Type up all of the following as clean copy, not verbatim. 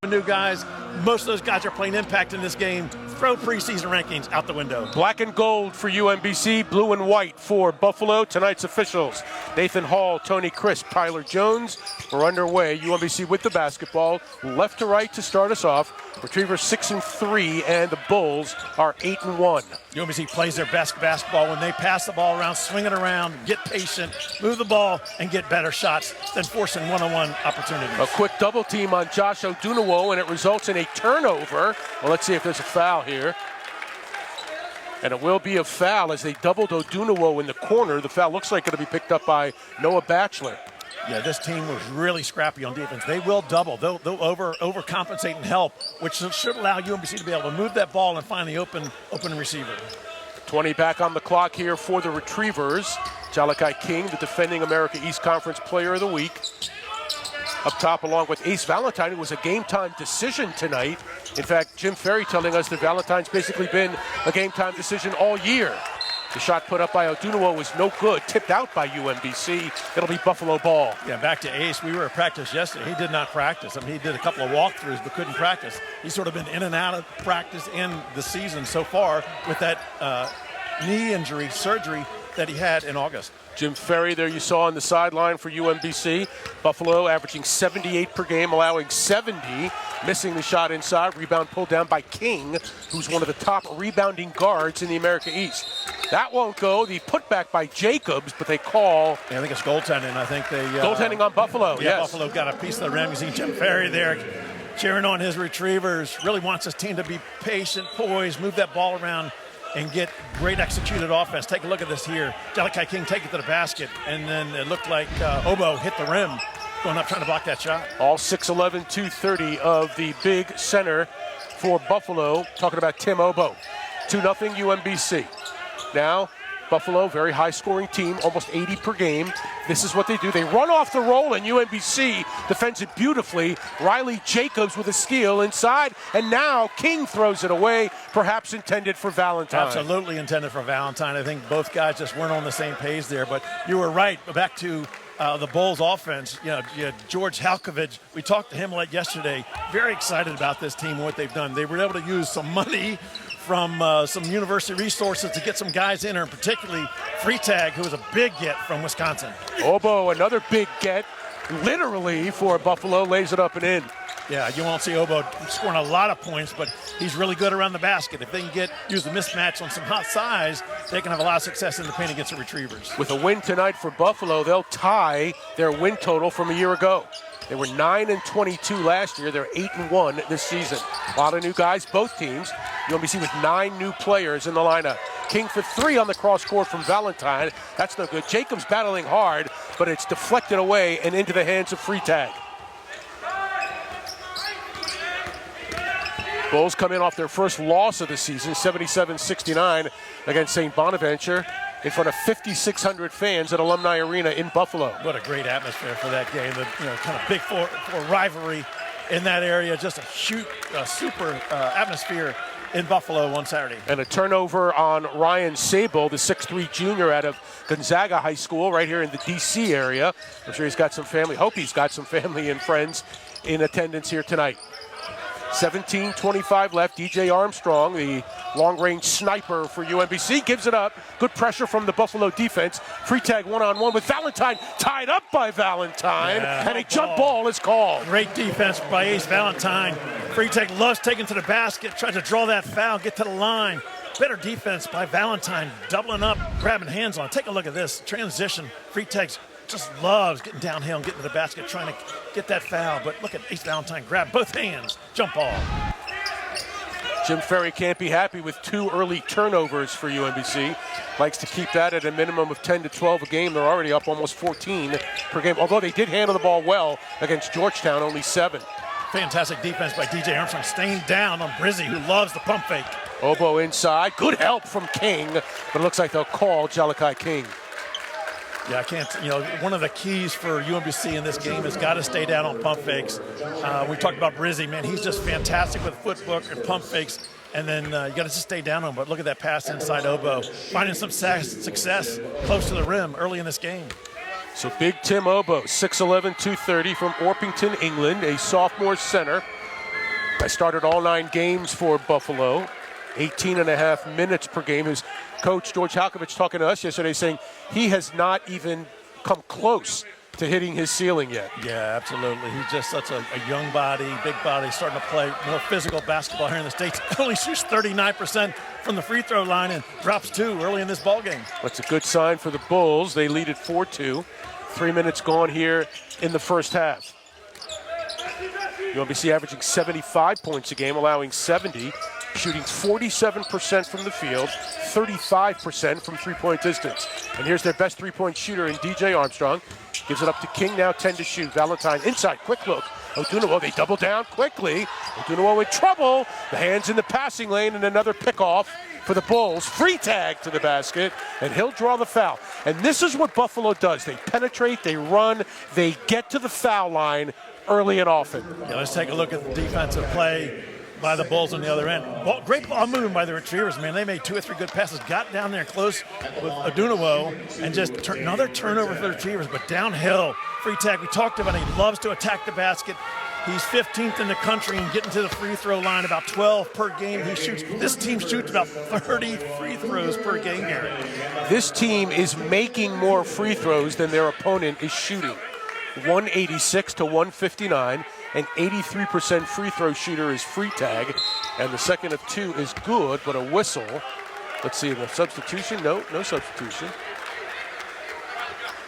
New guys. Most of those guys are playing impact in this game. Throw preseason rankings out the window. Black and gold for UMBC, blue and white for Buffalo. Tonight's officials, Nathan Hall, Tony Crisp, Tyler Jones. We're underway. UMBC with the basketball, left to right to start us off. Retrievers 6-3, and the Bulls are 8-1. UMBC plays their best basketball when they pass the ball around, swing it around, get patient, move the ball, and get better shots than forcing one-on-one opportunities. A quick double team on Josh Odunawo, and it results in a turnover. Well, let's see if there's a foul here. And it will be a foul as they doubled Odunawo in the corner. The foul looks like it'll be picked up by Noah Batchelor. Yeah, this team was really scrappy on defense. They will double. They'll overcompensate and help, which should allow UMBC to be able to move that ball and find the open receiver. 20 back on the clock here for the Retrievers. Jalakai King, the defending America East Conference Player of the Week. Up top, along with Ace Valentine, it was a game-time decision tonight. In fact, Jim Ferry telling us that Valentine's basically been a game-time decision all year. The shot put up by Odunawo was no good, tipped out by UMBC. It'll be Buffalo ball. Yeah, back to Ace. We were at practice yesterday. He did not practice. I mean, he did a couple of walkthroughs but couldn't practice. He's sort of been in and out of practice in the season so far with that knee injury, surgery that he had in August. Jim Ferry there you saw on the sideline for UMBC. Buffalo averaging 78 per game, allowing 70. Missing the shot inside. Rebound pulled down by King, who's one of the top rebounding guards in the America East. That won't go. The putback by Jacobs, but they call. Yeah, I think it's goaltending. I think they goaltending on Buffalo. Yeah, yes. Buffalo got a piece of the rim. You see Jim Ferry there cheering on his Retrievers. Really wants his team to be patient, poised, move that ball around, and get great executed offense. Take a look at this here. Jalakai King take it to the basket, and then it looked like Obo hit the rim, going up trying to block that shot. All 6'11", 230 of the big center for Buffalo. Talking about Tim Obo. 2-0 UMBC. Now, Buffalo, very high-scoring team, almost 80 per game. This is what they do. They run off the roll, and UMBC defends it beautifully. Riley Jacobs with a steal inside, and now King throws it away, perhaps intended for Valentine. Absolutely intended for Valentine. I think both guys just weren't on the same page there, but you were right. Back to the Bulls offense, you had George Halkovich. We talked to him like yesterday. Very excited about this team and what they've done. They were able to use some money from some university resources to get some guys in there, and particularly Freitag, who was a big get from Wisconsin. Obo, another big get, literally for Buffalo, lays it up and in. Yeah, you won't see Obo scoring a lot of points, but he's really good around the basket. If they can use the mismatch on some hot size, they can have a lot of success in the paint against the Retrievers. With a win tonight for Buffalo, they'll tie their win total from a year ago. They were 9-22 last year. They're 8-1 this season. A lot of new guys, both teams. UMBC with 9 new players in the lineup. King for 3 on the cross court from Valentine. That's no good. Jacobs battling hard, but it's deflected away and into the hands of Freitag. Bulls come in off their first loss of the season, 77-69 against St. Bonaventure, in front of 5,600 fans at Alumni Arena in Buffalo. What a great atmosphere for that game. The kind of big four rivalry in that area. Just a super atmosphere in Buffalo on Saturday. And a turnover on Ryan Sable, the 6'3 junior out of Gonzaga High School right here in the D.C. area. I'm sure he's got some family. Hope he's got some family and friends in attendance here tonight. 17:25 left. DJ Armstrong, the long-range sniper for UMBC, gives it up. Good pressure from the Buffalo defense. Freitag one-on-one with Valentine, tied up by Valentine, and a jump ball is called. Great defense by Ace Valentine. Freitag loves taking to the basket, tries to draw that foul, get to the line. Better defense by Valentine, doubling up, grabbing hands on. Take a look at this transition. Freitag just loves getting downhill and getting to the basket, trying to get that foul. But look at Ace Valentine, grab both hands, jump ball. Jim Ferry can't be happy with 2 early turnovers for UMBC. Likes to keep that at a minimum of 10 to 12 a game. They're already up almost 14 per game, although they did handle the ball well against Georgetown, only 7. Fantastic defense by DJ Armstrong, staying down on Brizzy, who loves the pump fake. Obo inside, good help from King, but it looks like they'll call Jalakai King. Yeah, I can't, one of the keys for UMBC in this game has got to stay down on pump fakes. We talked about Brizzy, man. He's just fantastic with footwork and pump fakes. And then you got to just stay down on him. But look at that pass inside Obo. Finding some success close to the rim early in this game. So big Tim Obo, 6'11", 230 from Orpington, England, a sophomore center. I started all 9 games for Buffalo, 18.5 minutes per game. His coach, George Halkovich, talking to us yesterday, saying he has not even come close to hitting his ceiling yet. Yeah, absolutely. He's just such a young body, big body, starting to play more physical basketball here in the States. Only shoots 39% from the free throw line and drops 2 early in this ball game. That's a good sign for the Bulls. They lead it 4-2. 3 minutes gone here in the first half. UMBC averaging 75 points a game, allowing 70, shooting 47% from the field, 35% from three-point distance. And here's their best three-point shooter in DJ Armstrong. Gives it up to King, now 10 to shoot. Valentine inside, quick look. Odunuwo, they double down quickly. Odunuwo in trouble. The hands in the passing lane and another pickoff for the Bulls. Free tag to the basket, and he'll draw the foul. And this is what Buffalo does. They penetrate, they run, they get to the foul line early and often. Yeah, let's take a look at the defensive play by the Bulls on the other end. Well, great ball movement by the Retrievers, man. They made 2 or 3 good passes, got down there close with Odunuwo, and just another turnover for the Retrievers, but downhill. Free tag, we talked about it. He loves to attack the basket. He's 15th in the country and getting to the free throw line, about 12 per game he shoots. This team shoots about 30 free throws per game here. This team is making more free throws than their opponent is shooting. 186 to 159. An 83% free throw shooter is free tag, and the second of 2 is good, but a whistle. Let's see, the substitution? No substitution.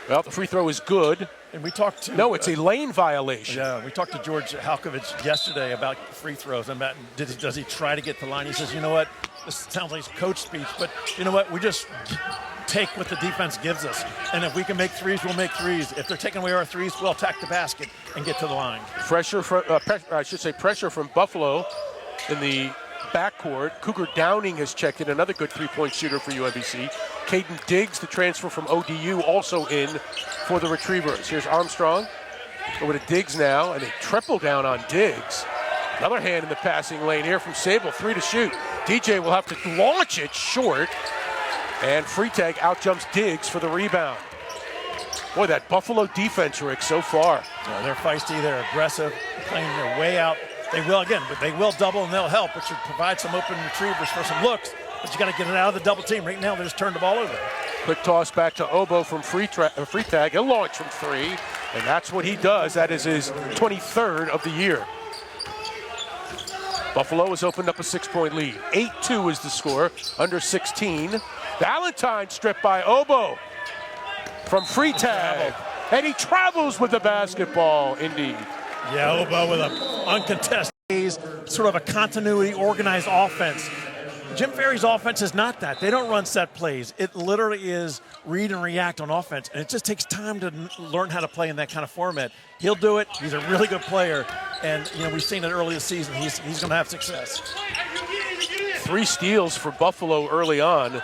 Well, the free throw is good. And we talked to... No, it's a lane violation. Yeah, we talked to George Halkovich yesterday about free throws and does he try to get the line. He says, you know what, this sounds like coach speech, but you know what, we just take what the defense gives us. And if we can make threes, we'll make threes. If they're taking away our threes, we'll attack the basket and get to the line. Pressure from Buffalo in the backcourt. Cougar Downing has checked in, another good three-point shooter for UMBC. Caden Diggs, the transfer from ODU, also in for the Retrievers. Here's Armstrong over to Diggs now, and they triple down on Diggs. Another hand in the passing lane here from Sable, 3 to shoot. DJ will have to launch it short, and free tag out jumps Diggs for the rebound. Boy, that Buffalo defense, Rick, so far. Yeah, they're feisty, they're aggressive, playing their way out. They will, again, but they will double and they'll help, which should provide some open retrievers for some looks, but you got to get it out of the double team. Right now, they just turned the ball over. Quick toss back to Obo from free tag. He'll launch from 3, and that's what he does. That is his 23rd of the year. Buffalo has opened up a 6-point lead. 8-2 is the score, under 16. Valentine stripped by Obo from free tag, and he travels with the basketball, indeed. Yeah, Obo with an uncontested, sort of a continuity, organized offense. Jim Ferry's offense is not that. They don't run set plays. It literally is read and react on offense, and it just takes time to learn how to play in that kind of format. He'll do it. He's a really good player, and you know we've seen it early this season. He's going to have success. 3 steals for Buffalo early on.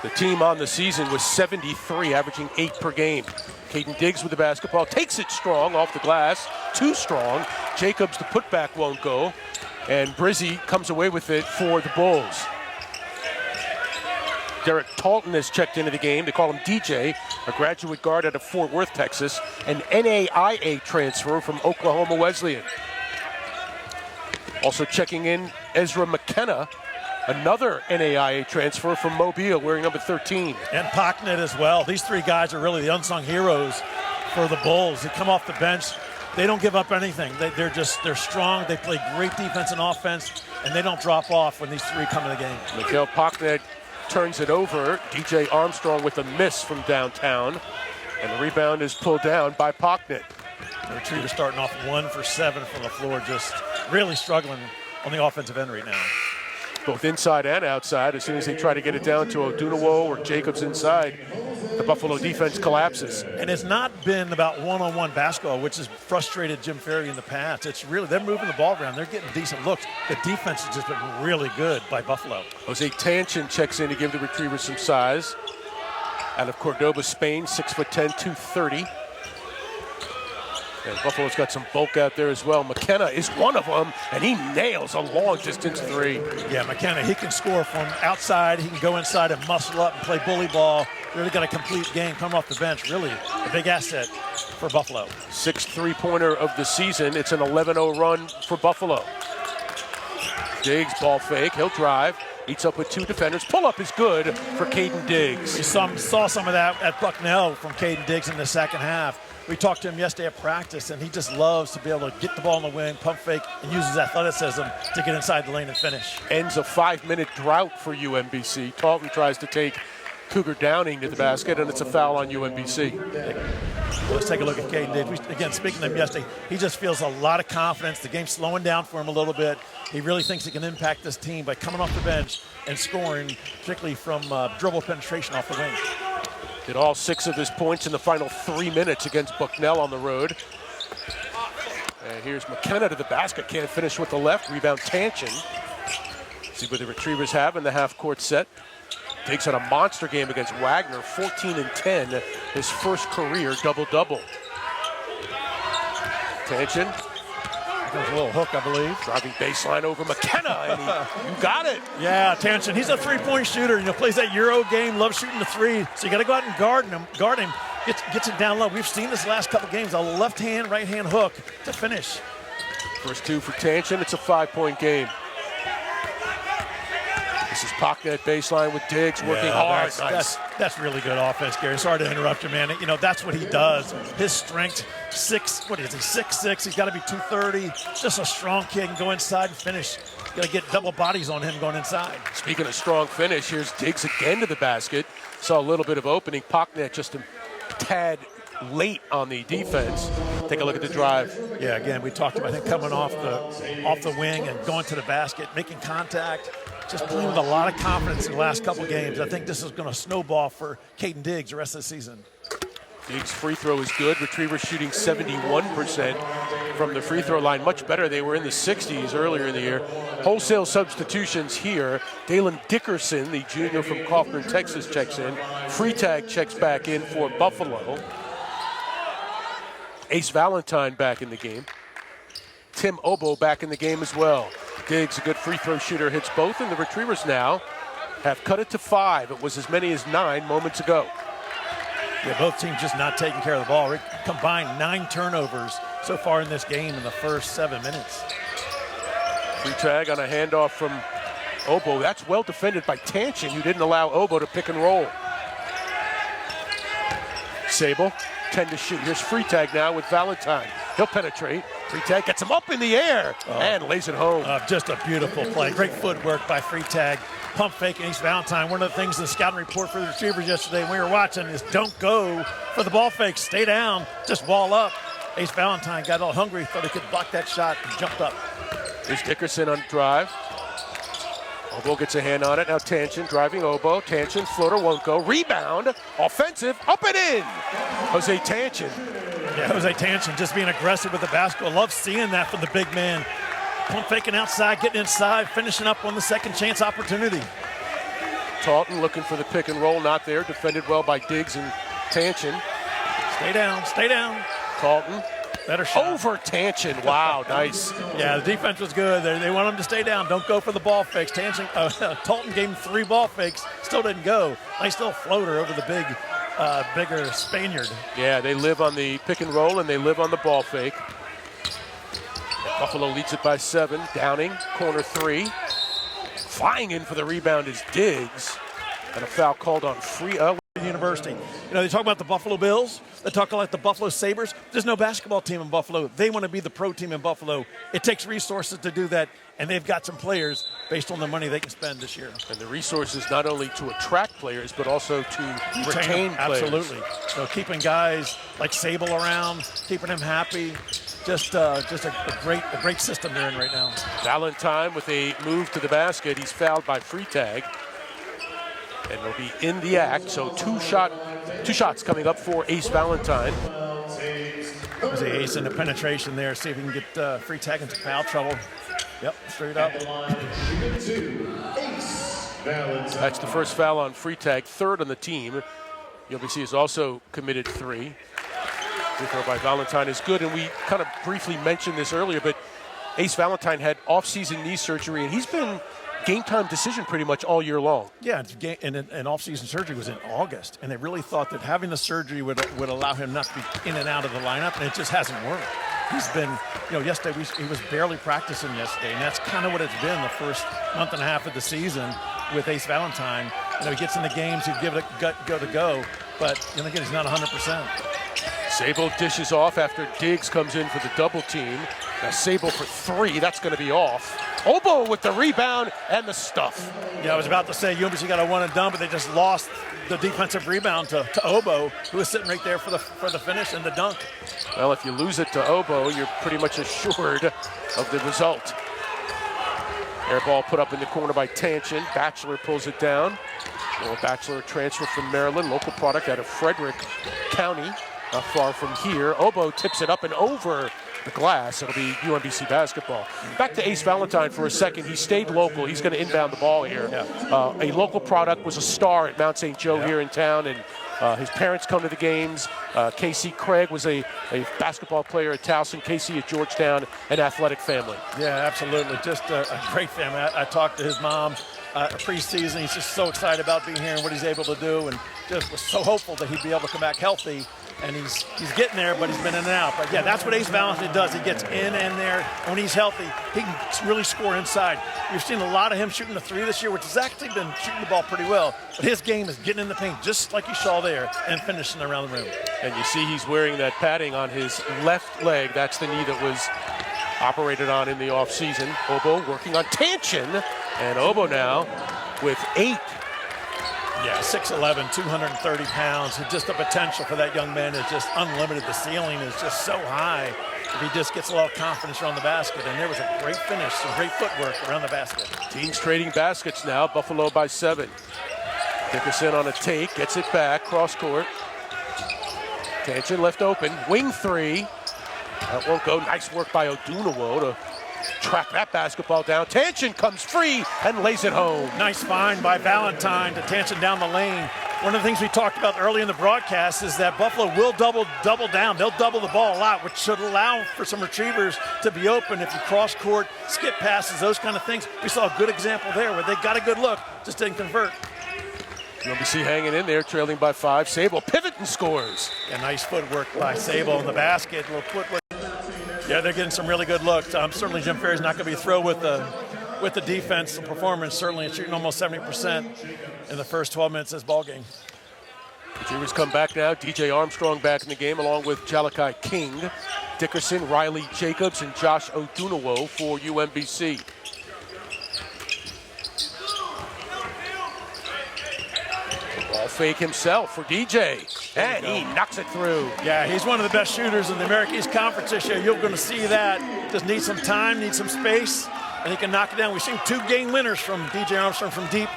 The team on the season was 73, averaging 8 per game. Caden Diggs with the basketball, takes it strong off the glass, too strong. Jacobs, the putback won't go, and Brizzy comes away with it for the Bulls. Derek Talton has checked into the game. They call him DJ, a graduate guard out of Fort Worth, Texas, an NAIA transfer from Oklahoma Wesleyan. Also checking in, Ezra McKenna, another NAIA transfer from Mobile, wearing number 13. And Pocknet as well. These 3 guys are really the unsung heroes for the Bulls. They come off the bench. They don't give up anything. They're strong. They play great defense and offense, and they don't drop off when these 3 come in the game. Mikhail Pocknet turns it over. DJ Armstrong with a miss from downtown, and the rebound is pulled down by Pocknet. The Retrievers starting off 1 for 7 from the floor, just really struggling on the offensive end right now. Both inside and outside. As soon as they try to get it down to Odunuwo or Jacobs inside, the Buffalo defense collapses. And it's not been about one-on-one basketball, which has frustrated Jim Ferry in the past. It's really, they're moving the ball around. They're getting decent looks. The defense has just been really good by Buffalo. Jose Tanchin checks in to give the Retrievers some size. Out of Cordoba, Spain, 6'10", 230. And Buffalo's got some bulk out there as well. McKenna is one of them, and he nails a long-distance 3. Yeah, McKenna, he can score from outside. He can go inside and muscle up and play bully ball. Really got a complete game coming off the bench. Really a big asset for Buffalo. 6th three-pointer of the season. It's an 11-0 run for Buffalo. Diggs, ball fake. He'll drive. Eats up with two defenders. Pull up is good for Caden Diggs. We saw some of that at Bucknell from Caden Diggs in the second half. We talked to him yesterday at practice, and he just loves to be able to get the ball in the wing, pump fake, and use his athleticism to get inside the lane and finish. Ends a 5-minute drought for UMBC. Talton tries to take Cougar Downing to the basket, and it's a foul on UMBC. Let's take a look at Caden Diggs. Again, speaking to him yesterday, he just feels a lot of confidence. The game's slowing down for him a little bit. He really thinks he can impact this team by coming off the bench and scoring, particularly from dribble penetration off the wing. Did all 6 of his points in the final 3 minutes against Bucknell on the road. And here's McKenna to the basket. Can't finish with the left. Rebound Tanchin. See what the Retrievers have in the half-court set. Diggs had a monster game against Wagner, 14 and 10, his first career double-double. Tanchin. There's a little hook, I believe. Driving baseline over McKenna, and you got it. Yeah, Tanchin, he's a three-point shooter. Plays that Euro game, loves shooting the three. So you got to go out and guard him. Gets it down low. We've seen this last couple games, a left-hand, right-hand hook to finish. First 2 for Tanchin. It's a 5-point game. This is Pocknet baseline with Diggs working hard. That's really good offense, Gary. Sorry to interrupt you, man. That's what he does. His strength, 6'6". He's got to be 230. Just a strong kid and go inside and finish. Got to get double bodies on him going inside. Speaking of strong finish, here's Diggs again to the basket. Saw a little bit of opening. Pocknet just a tad late on the defense. Take a look at the drive. Yeah, again, we talked about him coming off the wing and going to the basket, making contact. Just playing with a lot of confidence in the last couple games. I think this is going to snowball for Caden Diggs the rest of the season. Diggs' free throw is good. Retrievers shooting 71% from the free throw line. Much better. They were in the 60s earlier in the year. Wholesale substitutions here. Dalen Dickerson, the junior from Kaufman, Texas, checks in. Freitag checks back in for Buffalo. Ace Valentine back in the game. Tim Obo back in the game as well. Diggs, a good free throw shooter, hits both, and the Retrievers now have cut it to 5. It was as many as 9 moments ago. Yeah, both teams just not taking care of the ball. Combined 9 turnovers so far in this game in the first 7 minutes. Freitag on a handoff from Obo. That's well defended by Tanchin, who didn't allow Obo to pick and roll. Sable, 10 to shoot. Here's Freitag now with Valentine. He'll penetrate. Freitag gets him up in the air and lays it home. Just a beautiful play. Great footwork by Freitag. Pump fake Ace Valentine. One of the things in the scouting report for the Retrievers yesterday when we were watching is don't go for the ball fake. Stay down. Just wall up. Ace Valentine got all hungry, thought he could block that shot and jumped up. Here's Dickerson on drive. Obo gets a hand on it. Now Tanchin driving Obo. Tanchin, floater won't go. Rebound. Offensive. Up and in. Jose Tanchin. Yeah, Jose Tanchin just being aggressive with the basketball. Love seeing that from the big man. Pump faking outside, getting inside, finishing up on the second chance opportunity. Talton looking for the pick and roll. Not there. Defended well by Diggs and Tanchin. Stay down. Stay down. Talton. Better shot. Over Tanchin. Wow, nice. Yeah, the defense was good. They want him to stay down. Don't go for the ball fakes. Talton gave him 3 ball fakes. Still didn't go. Nice little floater over the bigger Spaniard. Yeah, they live on the pick and roll and they live on the ball fake. And Buffalo leads it by 7. Downing, corner 3. Flying in for the rebound is Diggs. And a foul called on University. They talk about the Buffalo Bills. They talk about the Buffalo Sabres. There's no basketball team in Buffalo. They want to be the pro team in Buffalo. It takes resources to do that, and they've got some players based on the money they can spend this year. And the resources not only to attract players, but also to retain players. Absolutely. Keeping guys like Sable around, keeping him happy. Just a great system they're in right now. Valentine with a move to the basket. He's fouled by Freitag. And will be in the act, so two shots coming up for Ace Valentine. There's the ace in the penetration there. See if he can get Freitag into foul trouble. Yep, straight up. That's the first foul on Freitag, 3rd on the team. UMBC has also committed 3. Free throw by Valentine is good, and we kind of briefly mentioned this earlier, but Ace Valentine had off-season knee surgery, and he's been game-time decision pretty much all year long. Yeah, and off-season surgery was in August, and they really thought that having the surgery would allow him not to be in and out of the lineup, and it just hasn't worked. he's been, yesterday he was barely practicing yesterday, and that's kind of what it's been the first month and a half of the season with Ace Valentine. He gets in the games, he'd give it a go, but again, he's not 100%. Sable dishes off after Diggs comes in for the double team. Now Sable for three, that's going to be off. Obo with the rebound and the stuff. Yeah, I was about to say UMBC got a one and done, but they just lost the defensive rebound to Obo, who was sitting right there for the finish and the dunk. Well, if you lose it to Obo, you're pretty much assured of the result. Air ball put up in the corner by Tanchin. Batchelor pulls it down. Well, Batchelor transfer from Maryland, local product out of Frederick County, not far from here. Obo tips it up and over the glass. It'll be UMBC basketball. Back to Ace Valentine for a second. He stayed local. He's going to inbound the ball here. Yeah. A local product, was a star at Mount St. Joe here in town, and his parents come to the games. Casey Craig was a basketball player at Towson. Casey at Georgetown, an athletic family. Yeah, absolutely. Just a great family. I talked to his mom preseason. He's just so excited about being here and what he's able to do, and just was so hopeful that he'd be able to come back healthy. And he's getting there, but he's been in and out. But yeah, that's what Ace Valentine does. He gets in and there. And when he's healthy, he can really score inside. We've seen a lot of him shooting the three this year, which has actually been shooting the ball pretty well. But his game is getting in the paint, just like you saw there, and finishing around the rim. And you see he's wearing that padding on his left leg. That's the knee that was operated on in the offseason. Obo working on Tanchin. And Obo now with 8. Yeah, 6'11", 230 pounds. Just the potential for that young man is just unlimited. The ceiling is just so high if he just gets a lot of confidence around the basket. And there was a great finish, some great footwork around the basket. Teams trading baskets now. Buffalo by 7. Dickerson on a take, gets it back, cross court. Tanchin left open, wing three. That won't go. Nice work by Odunawo to track that basketball down. Tanchin comes free and lays it home. Nice find by Valentine to Tanchin down the lane. One of the things we talked about early in the broadcast is that Buffalo will double down. They'll double the ball a lot, which should allow for some retrievers to be open if you cross court, skip passes, those kind of things. We saw a good example there where they got a good look, just didn't convert. UMBC hanging in there, trailing by 5. Sable pivot and scores. A nice footwork by Sable in the basket. Little footwork. Yeah, they're getting some really good looks. Certainly Jim Ferry's not going to be thrilled with the defense and performance. Certainly shooting almost 70% in the first 12 minutes of this ball game. Retrievers come back now. DJ Armstrong back in the game along with Jalakai King, Dickerson, Riley Jacobs, and Josh Odunawo for UMBC. Ball fake himself for DJ, and he knocks it through. Yeah, he's one of the best shooters in the American East Conference this year. You're going to see that. Just needs some time, needs some space, and he can knock it down. We've seen 2 game winners from DJ Armstrong from deep.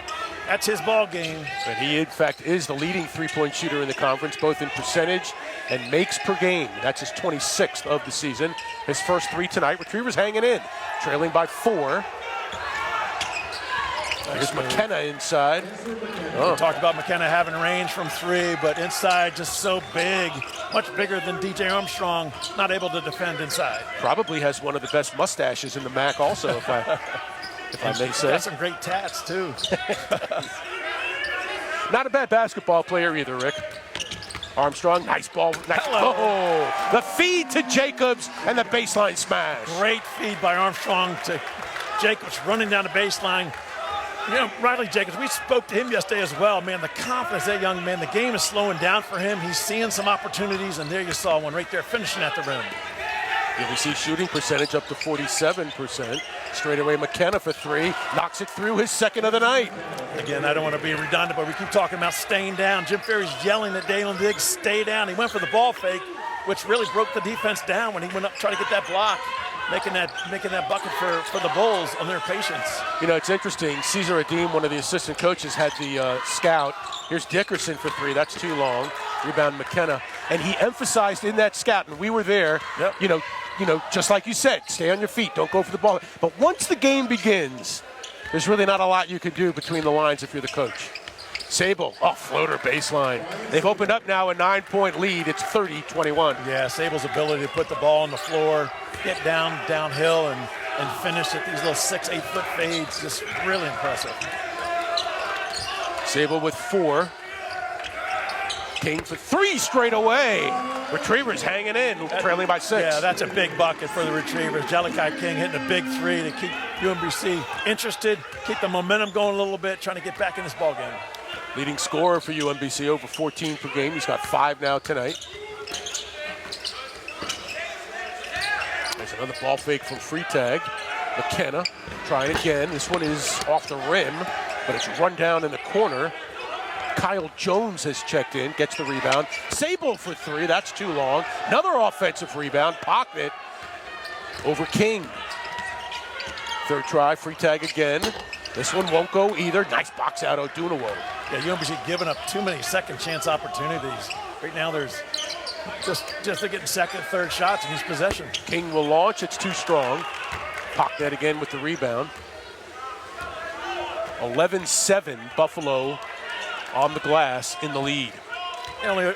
That's his ball game. And he, in fact, is the leading three-point shooter in the conference, both in percentage and makes per game. That's his 26th of the season. His first 3 tonight. Retrievers hanging in, trailing by 4. Here's McKenna inside. We talked about McKenna having range from 3, but inside just so big, much bigger than DJ Armstrong, not able to defend inside. Probably has one of the best mustaches in the MAC also, if I may say. Got some great tats, too. Not a bad basketball player either, Rick. Armstrong, nice ball. Nice. Oh, the feed to Jacobs and the baseline smash. Great feed by Armstrong to Jacobs running down the baseline. Riley Jacobs, we spoke to him yesterday as well. Man, the confidence of that young man, the game is slowing down for him. He's seeing some opportunities, and there you saw one right there finishing at the rim. UMBC shooting percentage up to 47%. Straight away McKenna for 3, knocks it through, his second of the night. Again, I don't want to be redundant, but we keep talking about staying down. Jim Ferry's yelling at Dalen Diggs, stay down. He went for the ball fake, which really broke the defense down when he went up trying to get that block. Making that bucket for the Bulls on their patience. It's interesting. Cesar Adim, one of the assistant coaches, had the scout. Here's Dickerson for 3. That's too long. Rebound McKenna. And he emphasized in that scout, and we were there, yep. Just like you said, stay on your feet. Don't go for the ball. But once the game begins, there's really not a lot you can do between the lines if you're the coach. Sable, floater baseline. They've opened up now a 9-point lead. It's 30-21. Yeah, Sable's ability to put the ball on the floor, get downhill, and finish at these little 6-8 foot fades, just really impressive. Sable with 4. King for 3 straight away. Retrievers hanging in, trailing by 6. Yeah, that's a big bucket for the Retrievers. Jelikai King hitting a big 3 to keep UMBC interested, keep the momentum going a little bit, trying to get back in this ball game. Leading scorer for UMBC, over 14 per game. He's got 5 now tonight. There's another ball fake from Freitag. McKenna trying again. This one is off the rim, but it's run down in the corner. Kyle Jones has checked in, gets the rebound. Sable for 3, that's too long. Another offensive rebound, pocket over King. Third try, Freitag again. This one won't go either. Nice box out, Odunawo. Yeah, UMBC giving up too many second chance opportunities. Right now there's just they're getting second, third shots in each possession. King will launch, it's too strong. Pocket again with the rebound. 11-7, Buffalo on the glass in the lead.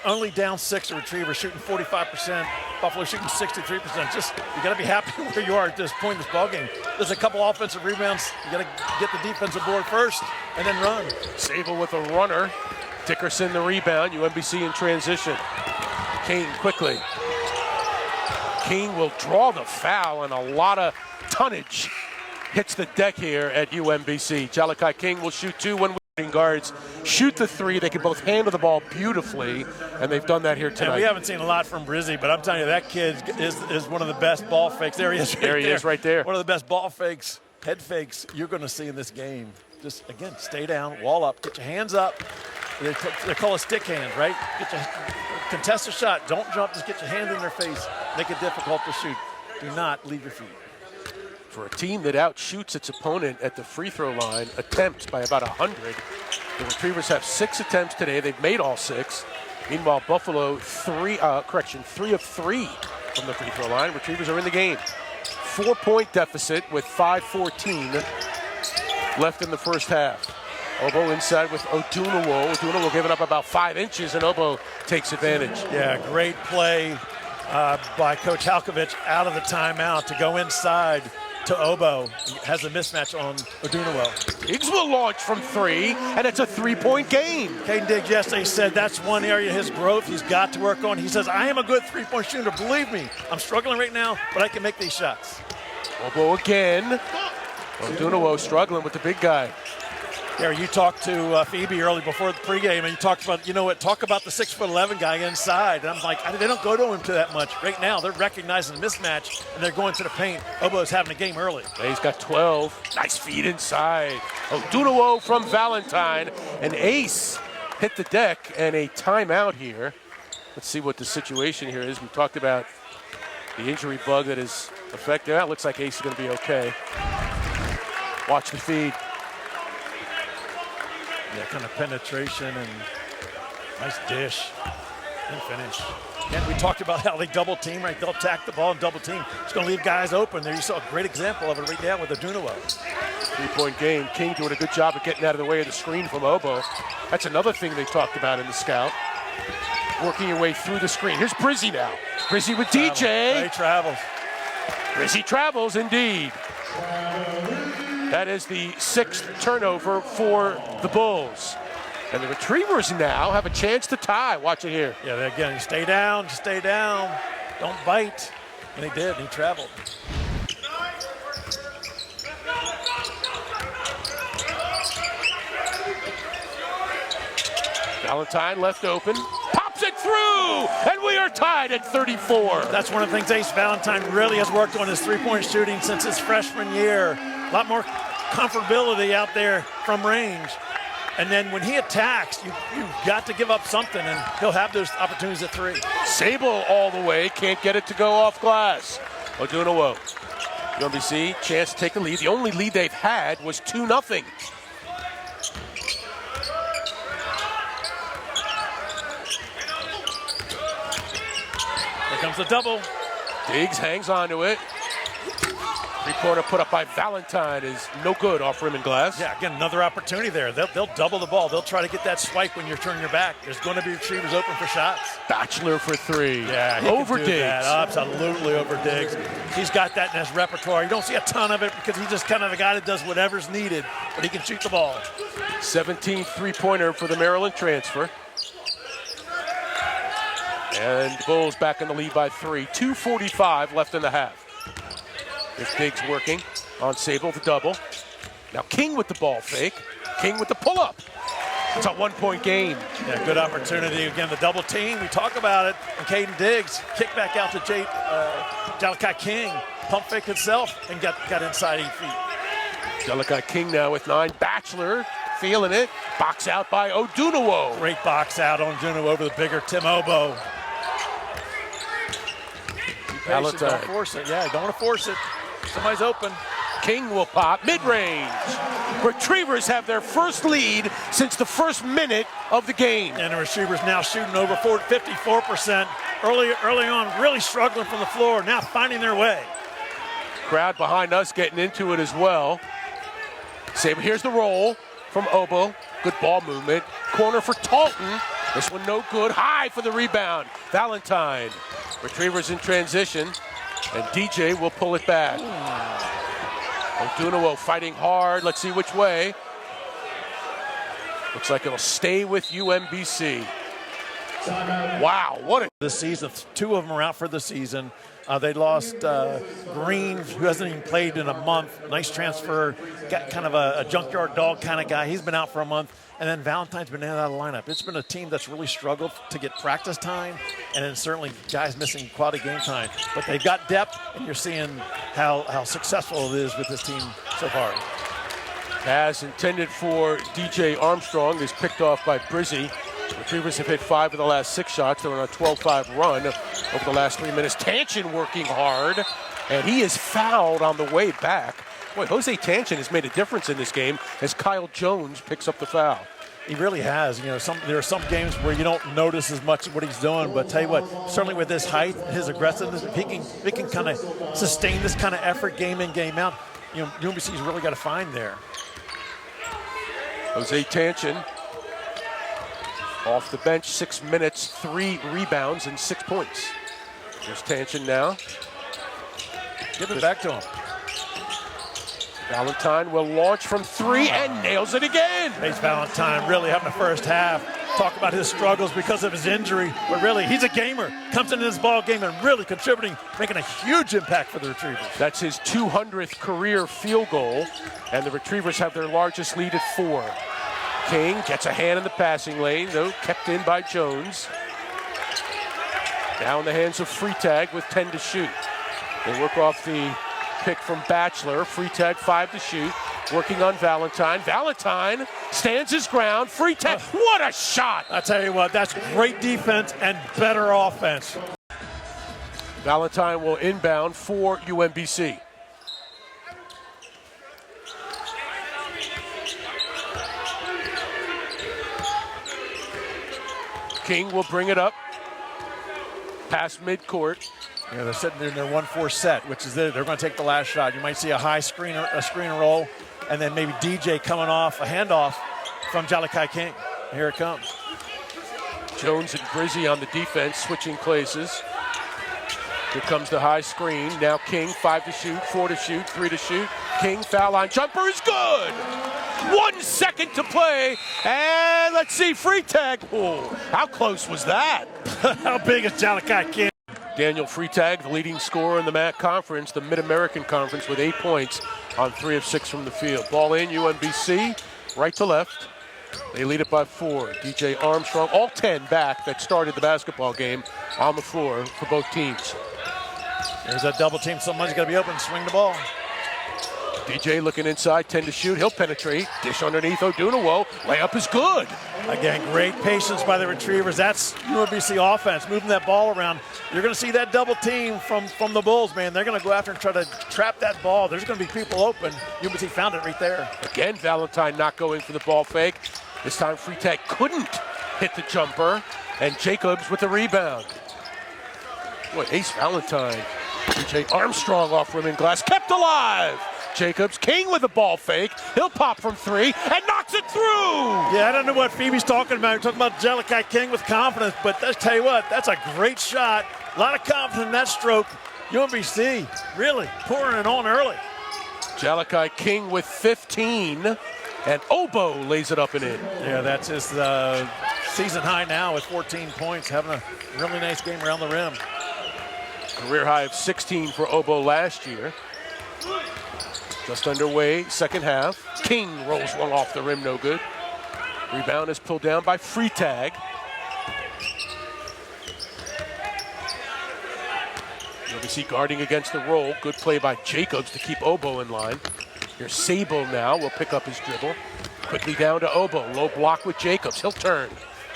Only down 6, the Retrievers shooting 45%, Buffalo shooting 63%. Just, you gotta be happy where you are at this point in this ball game. There's a couple offensive rebounds. You gotta get the defensive board first and then run. Sable with a runner. Dickerson the rebound, UMBC in transition. King quickly. King will draw the foul, and a lot of tonnage hits the deck here at UMBC. Jelikai King will shoot 2 when guards shoot the 3. They can both handle the ball beautifully, and they've done that here tonight. And we haven't seen a lot from Brizzy, but I'm telling you, that kid is one of the best ball fakes. There he is right there. There he is right there. One of the best ball fakes, head fakes you're going to see in this game. Just, again, stay down, wall up, get your hands up. They call it stick hands, right? Contest a shot. Don't jump, just get your hand in their face. Make it difficult to shoot. Do not leave your feet. For a team that outshoots its opponent at the free throw line, attempts by about 100. The Retrievers have 6 attempts today. They've made all 6. Meanwhile, Buffalo, 3 of 3 from the free throw line. Retrievers are in the game. 4-point deficit with 5:14 left in the first half. Obo inside with Odunawo. Odunawo giving up about 5 inches, and Obo takes advantage. Yeah, great play by Coach Halkovich out of the timeout to go inside to Obo. He has a mismatch on Odunawo. Diggs will launch from 3, and it's a 3-point game. Caden Diggs yesterday said that's one area of his growth he's got to work on. He says, I am a good 3-point shooter. Believe me, I'm struggling right now, but I can make these shots. Obo again. Odunawo struggling with the big guy. Gary, you talked to Phoebe early before the pregame, and you talked about, talk about the 6'11" guy inside. And I'm like, they don't go to him to that much. Right now, they're recognizing the mismatch, and they're going to the paint. Obo's having a game early. Yeah, he's got 12. Nice feed inside. Odunawo from Valentine. An ace hit the deck, and a timeout here. Let's see what the situation here is. We talked about the injury bug that is affected. It looks like Ace is going to be okay. Watch the feed. Yeah, kind of penetration and nice dish and finish. And we talked about how they double team, right? They'll attack the ball and double team. It's going to leave guys open. There you saw a great example of it right now with Odunawo. 3-point game. King doing a good job of getting out of the way of the screen from Obo. That's another thing they talked about in the scout. Working your way through the screen. Here's Brizzy now. Brizzy with DJ. He travels. Brizzy travels indeed. That is the 6th turnover for the Bulls. And the Retrievers now have a chance to tie. Watch it here. Yeah, again, stay down, don't bite. And he did, he traveled. Valentine left open, pops it through, and we are tied at 34. That's one of the things Ace Valentine really has worked on, his 3-point shooting since his freshman year. A lot more comfortability out there from range. And then when he attacks, you've got to give up something, and he'll have those opportunities at 3. Sable all the way, can't get it to go off glass. Odunawo. UMBC, chance to take the lead. The only lead they've had was 2-0. Here comes the double. Diggs hangs onto it. 3-pointer put up by Valentine is no good off rim and glass. Yeah, again, another opportunity there. They'll double the ball. They'll try to get that swipe when you're turning your back. There's going to be Retrievers open for shots. Bachelor for 3. Yeah, he over can do Diggs. that. Absolutely over Diggs. He's got that in his repertoire. You don't see a ton of it because he's just kind of the guy that does whatever's needed, but he can shoot the ball. 17th 3-pointer for the Maryland transfer. And the Bulls back in the lead by 3. 2:45 left in the half. There's Diggs working on Sable, the double. Now King with the ball fake. King with the pull-up. It's a 1-point game. Yeah, good opportunity. Again, the double team. We talk about it. And Caden Diggs kick back out to Jalakai King. Pump fake himself and got inside 8 feet. Jalakai King now with 9. Batchelor feeling it. Box out by Odunawo. Great box out on Juno over the bigger Tim Obo. Don't force it. Yeah, don't want to force it. Somebody's open. King will pop mid-range. Retrievers have their first lead since the first minute of the game. And the Retrievers now shooting over 54%. Early on, really struggling from the floor. Now finding their way. Crowd behind us getting into it as well. Saber, here's the roll from Obo. Good ball movement. Corner for Talton. This one no good. High for the rebound. Valentine. Retrievers in transition. And DJ will pull it back. Odunawo fighting hard. Let's see which way. Looks like it'll stay with UMBC. Wow, what a... This season, 2 of them are out for the season. They lost Green, who hasn't even played in a month. Nice transfer. Got kind of a junkyard dog kind of guy. He's been out for a month. And then Valentine's been in and out of the lineup. It's been a team that's really struggled to get practice time, and then certainly guys missing quality game time. But they've got depth, and you're seeing how successful it is with this team so far. As intended for DJ Armstrong is picked off by Brizzy. Retrievers have hit 5 of the last 6 shots. They're on a 12-5 run over the last 3 minutes. Tanchin working hard, and he is fouled on the way back. Boy, Jose Tanchin has made a difference in this game as Kyle Jones picks up the foul. He really has. You know, there are some games where you don't notice as much what he's doing, but tell you what, certainly with his height, his aggressiveness, if he can kind of sustain this kind of effort game in, game out, you know, UMBC's really got to find there. Jose Tanchin off the bench, 6 minutes, 3 rebounds, and 6 points. Here's Tanchin now. Give it back to him. Valentine will launch from 3 and nails it again. Pace Valentine really having the first half. Talk about his struggles because of his injury, but really he's a gamer. Comes into this ball game and really contributing, making a huge impact for the Retrievers. That's his 200th career field goal, and the Retrievers have their largest lead at 4. King gets a hand in the passing lane, though kept in by Jones. Now in the hands of Freitag with 10 to shoot. They work off the pick from Batchelor. Freitag 5 to shoot. Working on Valentine. Valentine stands his ground. Freitag, what a shot! I tell you what, that's great defense and better offense. Valentine will inbound for UMBC. King will bring it up past midcourt. Yeah, they're sitting there in their 1-4 set, which is they're going to take the last shot. You might see a high screen and roll, and then maybe DJ coming off a handoff from Jalakai King. Here it comes. Jones and Brizzy on the defense, switching places. Here comes the high screen. Now King, 5 to shoot, 4 to shoot, 3 to shoot. King, foul line jumper is good. 1 second to play, and let's see, Freitag. Oh, how close was that? How big is Jalakai King? Daniel Freitag, the leading scorer in the MAC Conference, the Mid-American Conference, with 8 points on 3 of 6 from the field. Ball in, UMBC, right to left. They lead it by 4. DJ Armstrong, all 10 back that started the basketball game on the floor for both teams. There's that double team. Someone's got to be open, swing the ball. DJ looking inside, 10 to shoot. He'll penetrate. Dish underneath Odunawo. Layup is good. Again, great patience by the Retrievers. That's UMBC offense, moving that ball around. You're going to see that double team from the Bulls, man. They're going to go after and try to trap that ball. There's going to be people open. UMBC found it right there. Again, Valentine not going for the ball fake. This time Freitag couldn't hit the jumper, and Jacobs with the rebound. Boy, Ace Valentine. DJ Armstrong off rim and glass, kept alive. Jacobs, King with a ball fake. He'll pop from 3 and knocks it through. Yeah, I don't know what Phoebe's talking about. You're talking about Jalakai King with confidence, but I tell you what, that's a great shot. A lot of confidence in that stroke. UMBC really pouring it on early. Jalakai King with 15, and Obo lays it up and in. Yeah, that's his season high now with 14 points, having a really nice game around the rim. Career high of 16 for Obo last year. Just underway, second half. King rolls one off the rim, no good. Rebound is pulled down by Freitag. UMBC guarding against the roll. Good play by Jacobs to keep Obo in line. Here's Sable now, will pick up his dribble. Quickly down to Obo, low block with Jacobs, he'll turn.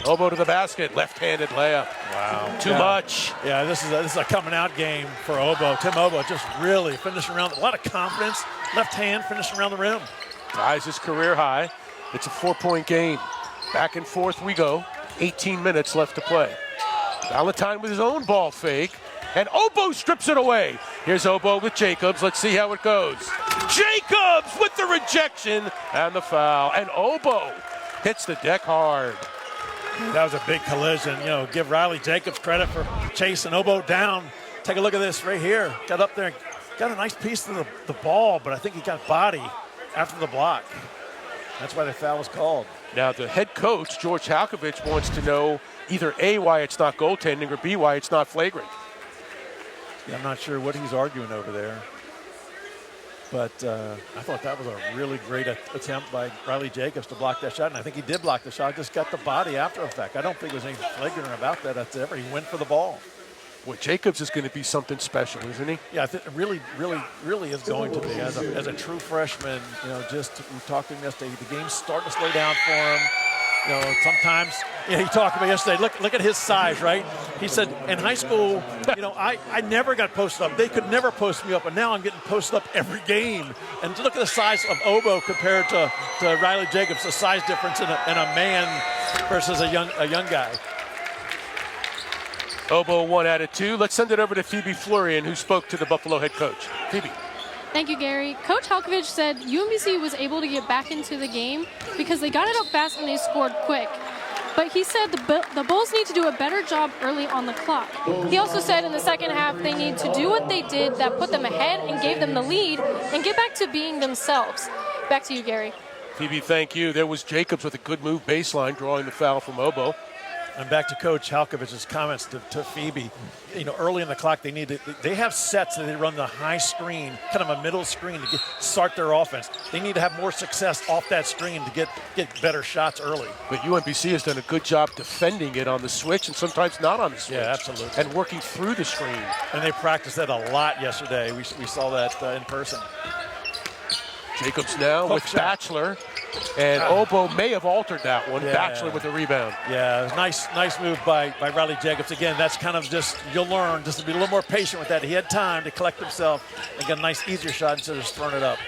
Obo to the basket, left-handed layup. Wow. Too much. Yeah, this is a coming out game for Obo. Tim Obo just really finishing around, a lot of confidence, left hand finishing around the rim. Ties his career high. It's a 4-point game. Back and forth we go. 18 minutes left to play. Valentine with his own ball fake, and Obo strips it away. Here's Obo with Jacobs. Let's see how it goes. Jacobs with the rejection and the foul, and Obo hits the deck hard. That was a big collision. You know, give Riley Jacobs credit for chasing Obo down. Take a look at this right here. Got up there, got a nice piece of the ball, but I think he got body after the block. That's why the foul was called. Now the head coach, George Halkovich, wants to know either A, why it's not goaltending, or B, why it's not flagrant. Yeah, I'm not sure what he's arguing over there. But I thought that was a really great attempt by Riley Jacobs to block that shot, and I think he did block the shot, just got the body after effect. I don't think there's anything flagrant about that whatsoever. He went for the ball. Well, Jacobs is going to be something special, isn't he? Yeah, I think really is going to be. As a true freshman, you know, we talked to him yesterday, the game's starting to slow down for him. You know, sometimes, he talked about yesterday, look at his size, right? He said, in high school, you know, I never got posted up. They could never post me up, and now I'm getting posted up every game. And look at the size of Obo compared to Riley Jacobs, the size difference in a man versus a young guy. Obo 1 out of 2. Let's send it over to Phoebe Florian, who spoke to the Buffalo head coach. Phoebe. Thank you, Gary. Coach Halkovich said UMBC was able to get back into the game because they got it up fast and they scored quick. But he said the Bulls need to do a better job early on the clock. He also said in the second half they need to do what they did that put them ahead and gave them the lead and get back to being themselves. Back to you, Gary. Phoebe, thank you. There was Jacobs with a good move baseline, drawing the foul from Obo. And back to Coach Halkovich's comments to Phoebe. You know, early in the clock, they have sets that they run the high screen, kind of a middle screen to start their offense. They need to have more success off that screen to get better shots early. But UMBC has done a good job defending it on the switch and sometimes not on the switch. Yeah, absolutely. And working through the screen. And they practiced that a lot yesterday. We saw that in person. Jacobs now with Batchelor. And Obo may have altered that one. Yeah. Batchelor with the rebound. Yeah, nice move by Riley Jacobs. Again, that's kind of just, you'll learn just to be a little more patient with that. He had time to collect himself and get a nice, easier shot instead of just throwing it up.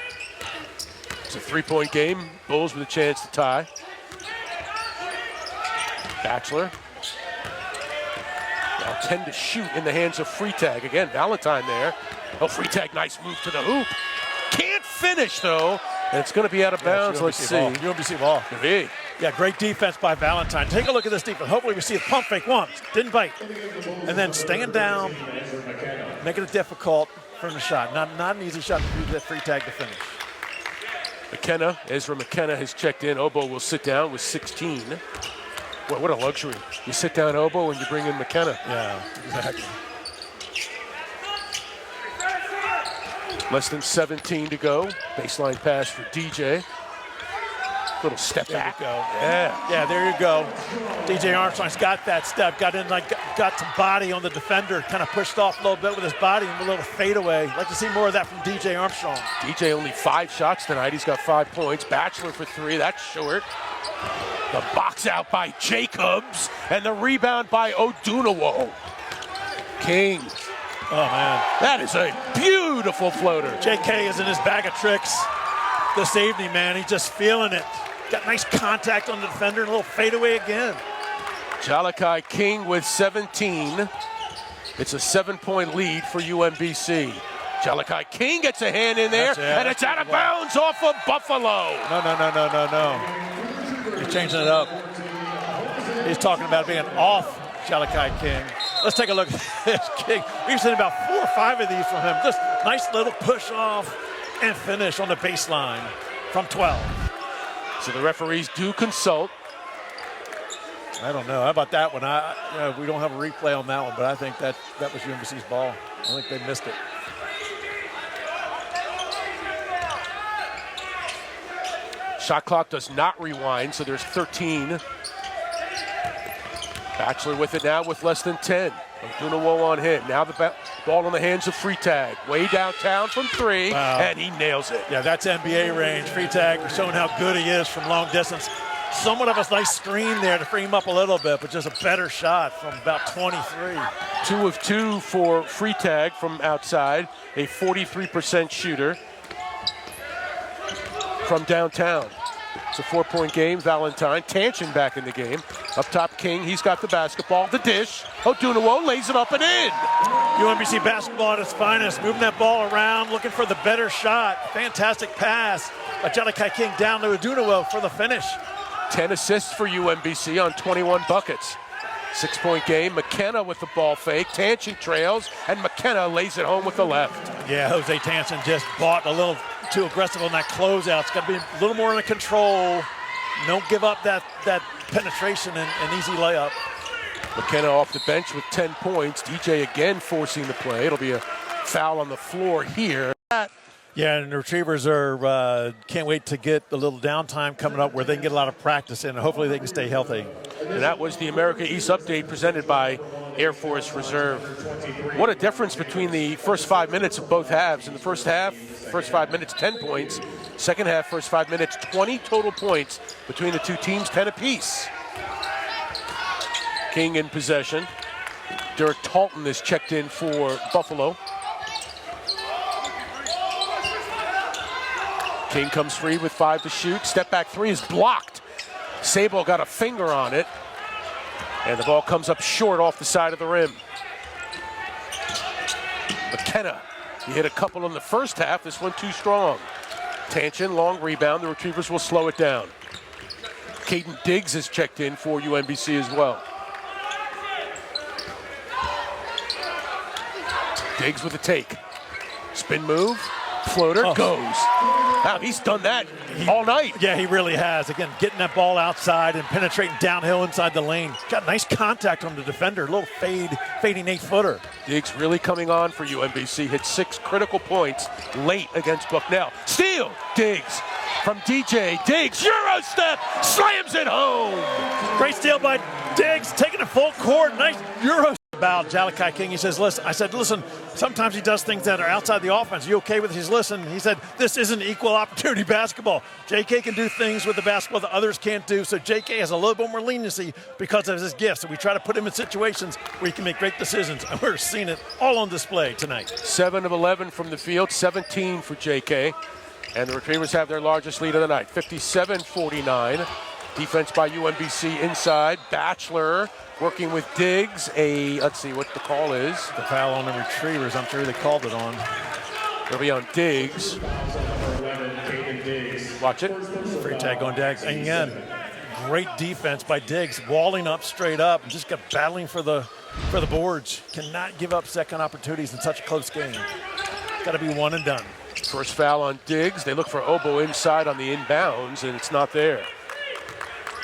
It's a 3-point game. Bulls with a chance to tie. Batchelor. Now 10 to shoot in the hands of Freitag. Again, Valentine there. Oh, Freitag, nice move to the hoop. Can't finish, though. And it's going to be out of bounds. Let's see. UMBC ball. Yeah, great defense by Valentine. Take a look at this defense. Hopefully we see a pump fake once. Didn't bite. And then staying down, making it difficult from the shot. Not an easy shot to do that Freitag to finish. Ezra McKenna has checked in. Obo will sit down with 16. Well, what a luxury. You sit down Obo and you bring in McKenna. Yeah, exactly. Less than 17 to go. Baseline pass for DJ. Little step back. There you go. Yeah, there you go. DJ Armstrong's got that step. Got in, got some body on the defender. Kind of pushed off a little bit with his body and a little fadeaway. Like to see more of that from DJ Armstrong. DJ only 5 shots tonight. He's got 5 points. Batchelor for 3. That's short. The box out by Jacobs and the rebound by Odunawo. King. Oh, man. That is a beautiful floater. JK is in his bag of tricks this evening, man. He's just feeling it. Got nice contact on the defender and a little fadeaway again. Jalakai King with 17. It's a 7-point lead for UMBC. Jalakai King gets a hand in there, and it's out of bounds off of Buffalo. No. He's changing it up. He's talking about being off Jalakai King. Let's take a look at this King. We've seen about 4 or 5 of these from him. Just nice little push off and finish on the baseline from 12. So the referees do consult. I don't know. How about that one? We don't have a replay on that one, but I think that was UMBC's ball. I think they missed it. Shot clock does not rewind, so there's 13. Batchelor with it now with less than 10. Odunawo on hit. Now the ball in the hands of Freitag. Way downtown from 3, and he nails it. Yeah, that's NBA range. Freitag showing how good he is from long distance. Somewhat of a nice screen there to free him up a little bit, but just a better shot from about 23. 2 of 2 for Freitag from outside. A 43% shooter from downtown. It's a 4-point game. Valentine, Tanchin back in the game. Up top, King. He's got the basketball. The dish. Odunawo lays it up and in. UMBC basketball at its finest. Moving that ball around, looking for the better shot. Fantastic pass by Jalakai King down to Odunawo for the finish. 10 assists for UMBC on 21 buckets. 6-point game. McKenna with the ball fake. Tanchin trails, and McKenna lays it home with the left. Yeah, Jose Tanchin just bought a little too aggressive on that closeout. It's got to be a little more under control. Don't give up that penetration and easy layup. McKenna off the bench with 10 points. DJ again forcing the play. It'll be a foul on the floor here. Yeah, and the Retrievers are can't wait to get a little downtime coming up where they can get a lot of practice in, and hopefully they can stay healthy. And that was the America East update presented by Air Force Reserve. What a difference between the first 5 minutes of both halves. In the first half, first 5 minutes, 10 points. Second half, first 5 minutes, 20 total points between the two teams, 10 apiece. King in possession. Derek Talton is checked in for Buffalo. King comes free with 5 to shoot. Step back 3 is blocked. Sable got a finger on it. And the ball comes up short off the side of the rim. McKenna, he hit a couple in the first half. This one too strong. Tanchin, long rebound. The Retrievers will slow it down. Caden Diggs is checked in for UMBC as well. Diggs with a take. Spin move. Floater goes. Wow, he's done that all night. Yeah, he really has. Again, getting that ball outside and penetrating downhill inside the lane. Got nice contact on the defender. A little fading 8-footer. Diggs really coming on for UMBC. Hit 6 critical points late against Bucknell. Steal. Diggs from DJ. Diggs, Euro step, slams it home. Great steal by Diggs, taking it full court. Nice Euro about Jalakai King. He says, listen, sometimes he does things that are outside the offense. You okay with it? He said, this isn't equal opportunity basketball. JK can do things with the basketball that others can't do, so JK has a little bit more leniency because of his gifts. So we try to put him in situations where he can make great decisions, and we're seeing it all on display tonight. 7 of 11 from the field, 17 for JK. And the Retrievers have their largest lead of the night, 57-49. Defense by UMBC inside. Batchelor working with Diggs. Let's see what the call is. The foul on the Retrievers. I'm sure they called it on. It'll be on Diggs. Watch it. Free tag on Diggs. And again, great defense by Diggs, walling up straight up and just kept battling for the boards. Cannot give up second opportunities in such a close game. Got to be one and done. First foul on Diggs. They look for Obo inside on the inbounds, and it's not there.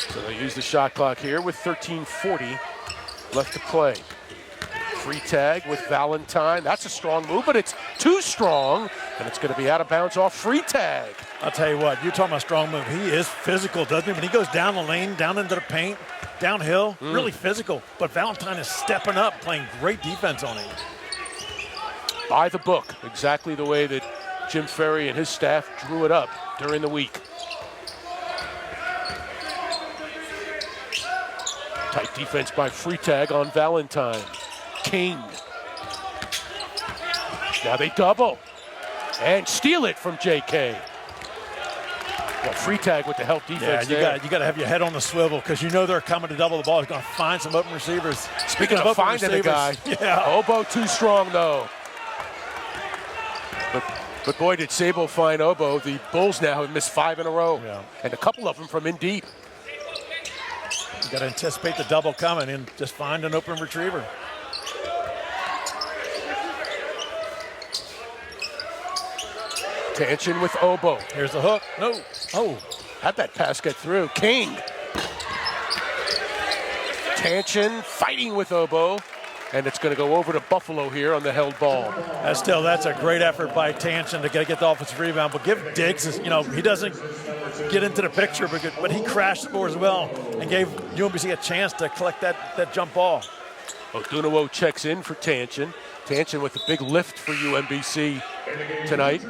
So they use the shot clock here with 13:40 left to play. Free tag with Valentine. That's a strong move, but it's too strong, and it's going to be out of bounds off free tag. I'll tell you what, you're talking about strong move. He is physical, doesn't he? When he goes down the lane, down into the paint, downhill, really physical. But Valentine is stepping up, playing great defense on him. By the book, exactly the way that Jim Ferry and his staff drew it up during the week. Tight defense by Freitag on Valentine. King. Now they double and steal it from JK. Well, Freitag with the help defense there. You got to have your head on the swivel because you know they're coming to double the ball. He's going to find some open receivers. Speaking of finding a guy, Obo too strong though. But boy, did Sable find Obo. The Bulls now have missed 5 in a row, and a couple of them from in deep. You got to anticipate the double coming and just find an open retriever. Tanchin with Obo. Here's the hook. No. Oh. How'd that pass get through? King. Tanchin fighting with Obo, and it's going to go over to Buffalo here on the held ball. That's a great effort by Tanchin to get the offensive rebound, but give Diggs, he doesn't get into the picture, but he crashed the board as well and gave UMBC a chance to collect that jump ball. Odunuwo checks in for Tanchin. Tanchin with a big lift for UMBC tonight.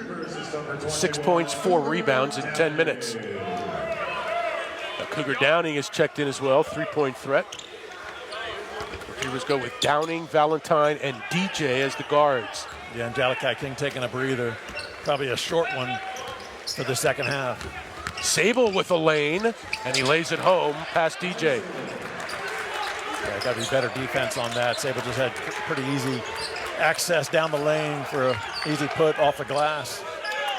6 points, 4 rebounds in 10 minutes. Now Cougar Downing is checked in as well, 3-point threat. Retrievers go with Downing, Valentine, and DJ as the guards. Yeah, and Jalakai King taking a breather. Probably a short one for the second half. Sable with a lane, and he lays it home past DJ. Yeah, got to be better defense on that. Sable just had pretty easy access down the lane for an easy put off the glass.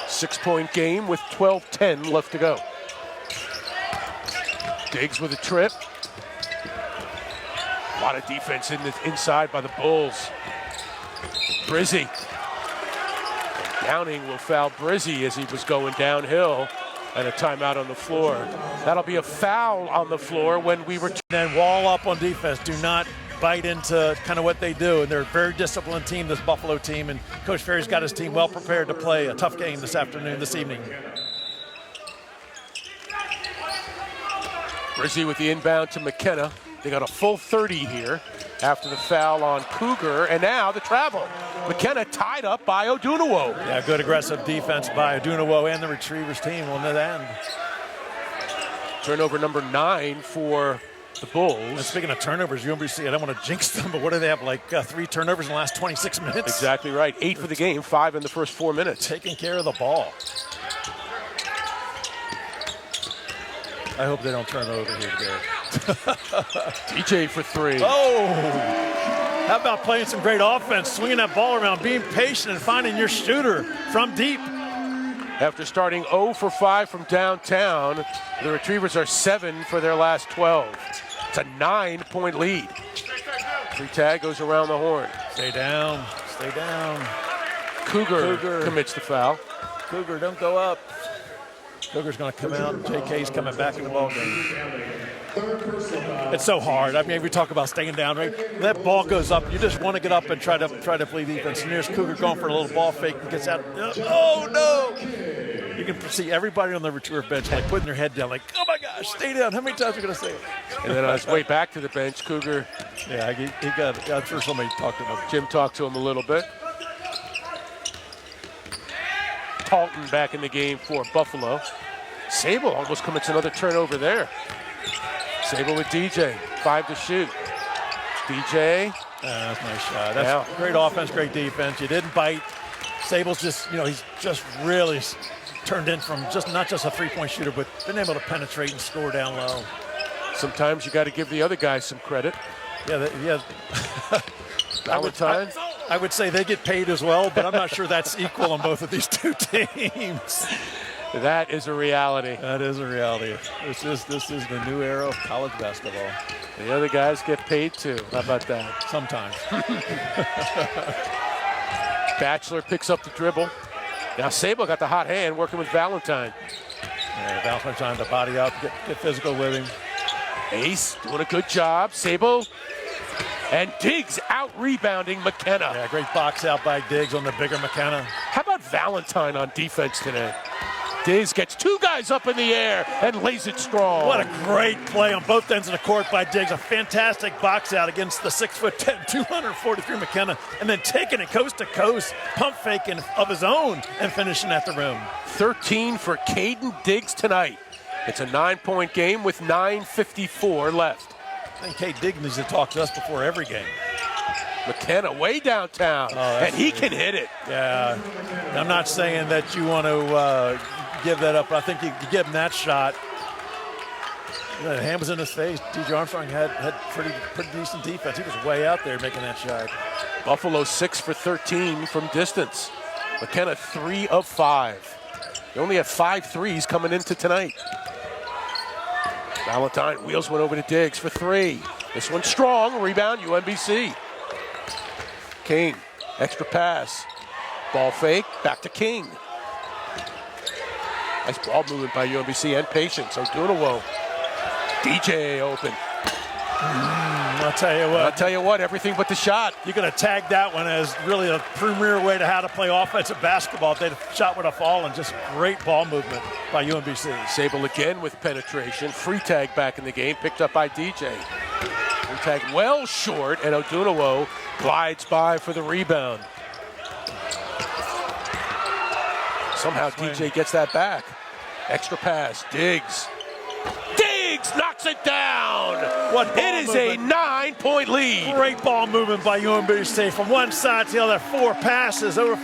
6-point game with 12:10 left to go. Diggs with a trip. A lot of defense inside by the Bulls. Brizzy. Downing will foul Brizzy as he was going downhill, and a timeout on the floor. That'll be a foul on the floor when we return. And wall up on defense. Do not bite into kind of what they do. And they're a very disciplined team, this Buffalo team. And Coach Ferry's got his team well prepared to play a tough game this evening. Brizzy with the inbound to McKenna. They got a full 30 here after the foul on Cougar, and now the travel. McKenna tied up by Odunuwo. Yeah, good aggressive defense by Odunuwo and the Retrievers team on that end. Turnover number 9 for the Bulls. And speaking of turnovers, UMBC, I don't want to jinx them, but what do they have, like 3 turnovers in the last 26 minutes? Exactly right. 8 for the game, 5 in the first 4 minutes. Taking care of the ball. I hope they don't turn over here today. DJ for 3. Oh! How about playing some great offense, swinging that ball around, being patient, and finding your shooter from deep. After starting 0 for 5 from downtown, the Retrievers are 7 for their last 12. It's a 9-point lead. Free tag goes around the horn. Stay down. Stay down. Cougar commits the foul. Cougar, don't go up. Cougar's going to come out. JK's coming back in the ball game. It's so hard. I mean, we talk about staying down, right? That ball goes up. You just want to get up and try to play defense. And there's Cougar going for a little ball fake and gets out. Oh, no! You can see everybody on the Retriever bench like putting their head down like, oh, my gosh, stay down. How many times are we going to say it? And then on his way back to the bench, Cougar. Yeah, he got I'm sure somebody talked to him. Jim talked to him a little bit. Talton back in the game for Buffalo. Sable almost commits another turnover there. Sable with DJ, 5 to shoot. DJ. That's a nice shot. That's great offense, great defense. You didn't bite. Sable's just, he's just really turned in from not just a three-point shooter, but been able to penetrate and score down low. Sometimes you got to give the other guys some credit. Yeah. Valentine. I would say they get paid as well, but I'm not sure that's equal on both of these two teams. That is a reality. That is a reality. This is the new era of college basketball. The other guys get paid too. How about that? Sometimes. Batchelor picks up the dribble. Now Sable got the hot hand working with Valentine. Yeah, Valentine trying to body up, get physical with him. Ace doing a good job. Sable and Diggs out rebounding McKenna. Yeah, great box out by Diggs on the bigger McKenna. How about Valentine on defense today? Diggs gets 2 guys up in the air and lays it strong. What a great play on both ends of the court by Diggs. A fantastic box out against the 6'10", 243 McKenna, and then taking it coast to coast, pump faking of his own and finishing at the rim. 13 for Caden Diggs tonight. It's a 9-point game with 9:54 left. I think Kate Diggs needs to talk to us before every game. McKenna way downtown, and he can hit it. Yeah, I'm not saying that you want to give that up. I think you give him that shot. The hand was in his face. DJ Armstrong had pretty decent defense. He was way out there making that shot. Buffalo 6 for 13 from distance. McKenna 3 of 5. They only have 5 threes coming into tonight. Valentine wheels one over to Diggs for 3. This one's strong. Rebound, UMBC. King, extra pass. Ball fake, back to King. Nice ball movement by UMBC and patience. Odunuwo. DJ open. I'll tell you what, everything but the shot. You could have tagged that one as really a premier way to how to play offensive basketball. If the shot would have fallen. Just great ball movement by UMBC. Sable again with penetration. Free tag back in the game, picked up by DJ. Free tag well short, and Odunawo glides by for the rebound. Somehow DJ gets that back. Extra pass, Diggs knocks it down. It is a 9-point lead. Great ball movement by UMBC from one side to the other. 4 passes over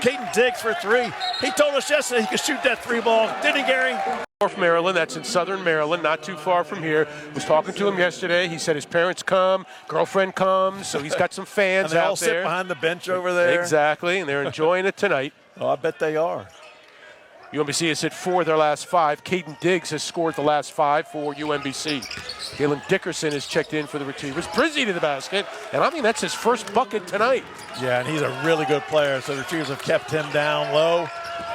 Caden Diggs for 3. He told us yesterday he could shoot that 3 ball. Didn't he, Gary? North Maryland, that's in southern Maryland, not too far from here. Was talking to him yesterday. He said his parents come, girlfriend comes, so he's got some fans and they out all there. sit behind the bench over there. Exactly, and they're enjoying it tonight. Oh, I bet they are. UMBC has hit 4 of their last 5. Caden Diggs has scored the last 5 for UMBC. Galen Dickerson has checked in for the Retrievers. Brizzy to the basket, and I think that's his first bucket tonight. Yeah, and he's a really good player, so the Retrievers have kept him down low,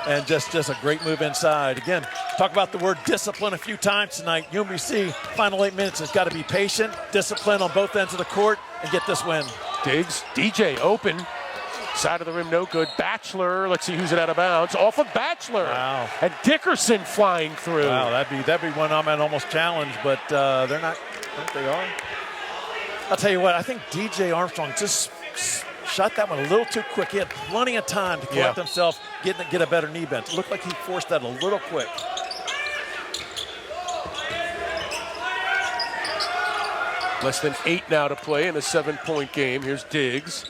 and just a great move inside. Again, talk about the word discipline a few times tonight. UMBC, final 8 minutes, has got to be patient, discipline on both ends of the court, and get this win. Diggs, DJ open. Side of the rim, no good. Batchelor, let's see who's it out of bounds. Off of Batchelor. Wow. And Dickerson flying through. Wow, that'd be one I'm at almost challenged, but they're not. I think they are. I'll tell you what, I think DJ Armstrong just shot that one a little too quick. He had plenty of time to collect himself, get a better knee bend. It looked like he forced that a little quick. Less than 8 now to play in a 7-point game. Here's Diggs.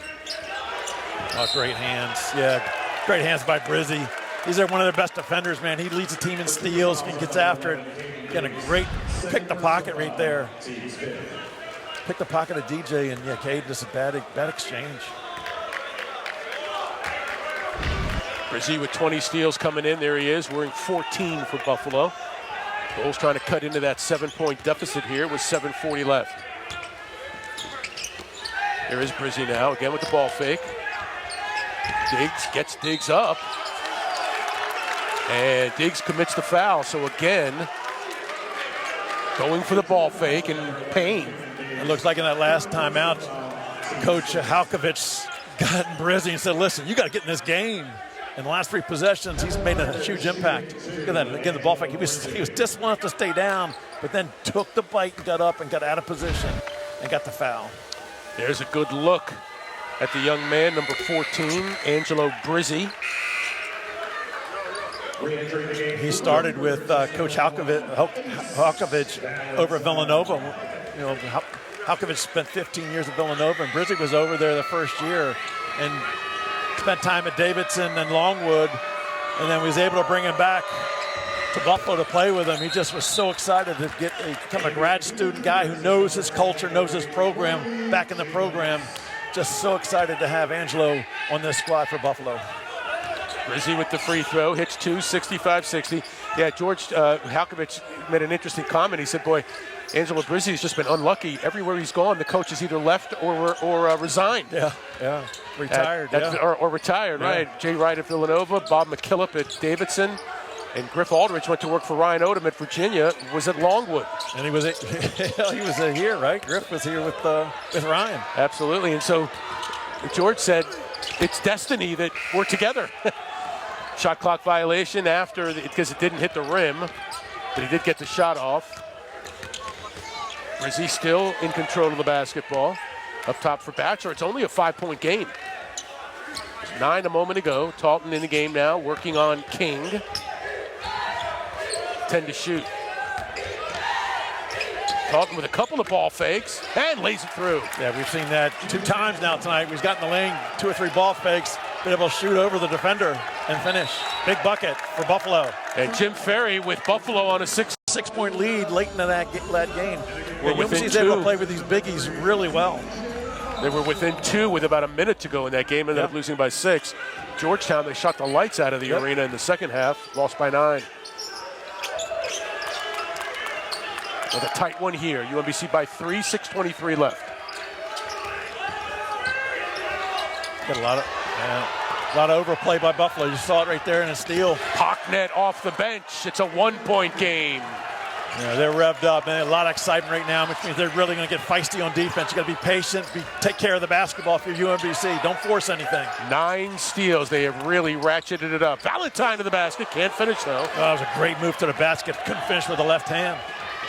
Oh, great hands. Yeah, great hands by Brizzy. He's one of their best defenders, man. He leads the team in steals and gets after it. Got a great pick the pocket right there. Pick the pocket of DJ, and Cade, just a bad exchange. Brizzy with 20 steals coming in. There he is, wearing 14 for Buffalo. Bulls trying to cut into that 7-point deficit here with 7:40 left. There is Brizzy now, again with the ball fake. Diggs gets Diggs up. And Diggs commits the foul. So again, going for the ball fake and Payne. It looks like in that last timeout, Coach Halkovich got Brizzy and said, listen, you got to get in this game. In the last 3 possessions, he's made a huge impact. Look at that, again, the ball fake. He was disciplined enough to stay down, but then took the bite and got up and got out of position and got the foul. There's a good look at the young man, number 14, Angelo Brizzy. He started with Coach Halkovich over at Villanova. You know, Halkovich spent 15 years at Villanova, and Brizzy was over there the first year and spent time at Davidson and Longwood, and then was able to bring him back to Buffalo to play with him. He just was so excited to become a grad student guy who knows his culture, knows his program, back in the program. Just so excited to have Angelo on this squad for Buffalo. Brizzy with the free throw, hits 2, 65-60. Yeah, George Halkovich made an interesting comment. He said, boy, Angelo Brizzy has just been unlucky. Everywhere he's gone, the coach has either left or resigned. Yeah. Retired, Or retired, right. Jay Wright at Villanova, Bob McKillop at Davidson, and Griff Aldrich went to work for Ryan Odom at Virginia, was at Longwood. And he was here, right? Griff was here with Ryan. Absolutely, and so George said, it's destiny that we're together. Shot clock violation because it didn't hit the rim, but he did get the shot off. Brizzy still in control of the basketball. Up top for Batchelor. It's only a 5-point game. There's 9 a moment ago. Talton in the game now, working on King. 10 to shoot. Talton with a couple of ball fakes and lays it through. Yeah, we've seen that 2 times now tonight. He's got in the lane, 2 or 3 ball fakes, been able to shoot over the defender and finish. Big bucket for Buffalo. And Jim Ferry with Buffalo on a 6-point lead late in that game. UMBC's able to play with these biggies really well. They were within 2 with about a minute to go in that game, ended up losing by 6. Georgetown, they shot the lights out of the arena in the second half, lost by 9. With a tight one here, UMBC by 3, 6:23 left. Got a lot of overplay by Buffalo. You saw it right there in a steal. Pocknet off the bench. It's a 1-point game. Yeah, they're revved up, man. A lot of excitement right now, which means they're really going to get feisty on defense. You got to be patient, take care of the basketball if you're UMBC. Don't force anything. 9 steals. They have really ratcheted it up. Valentine to the basket. Can't finish, though. Oh, that was a great move to the basket. Couldn't finish with the left hand.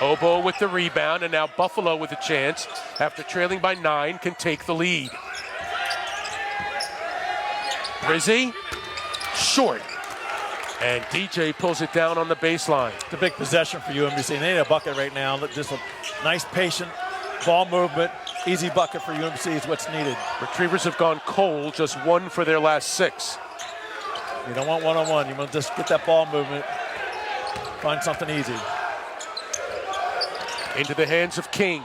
Obo with the rebound, and now Buffalo with a chance. After trailing by 9, can take the lead. Brizzy, short. And DJ pulls it down on the baseline. It's a big possession for UMBC. They need a bucket right now. Just a nice, patient ball movement. Easy bucket for UMBC is what's needed. Retrievers have gone cold, just 1 for their last 6. You don't want one-on-one. You want to just get that ball movement. Find something easy. Into the hands of King.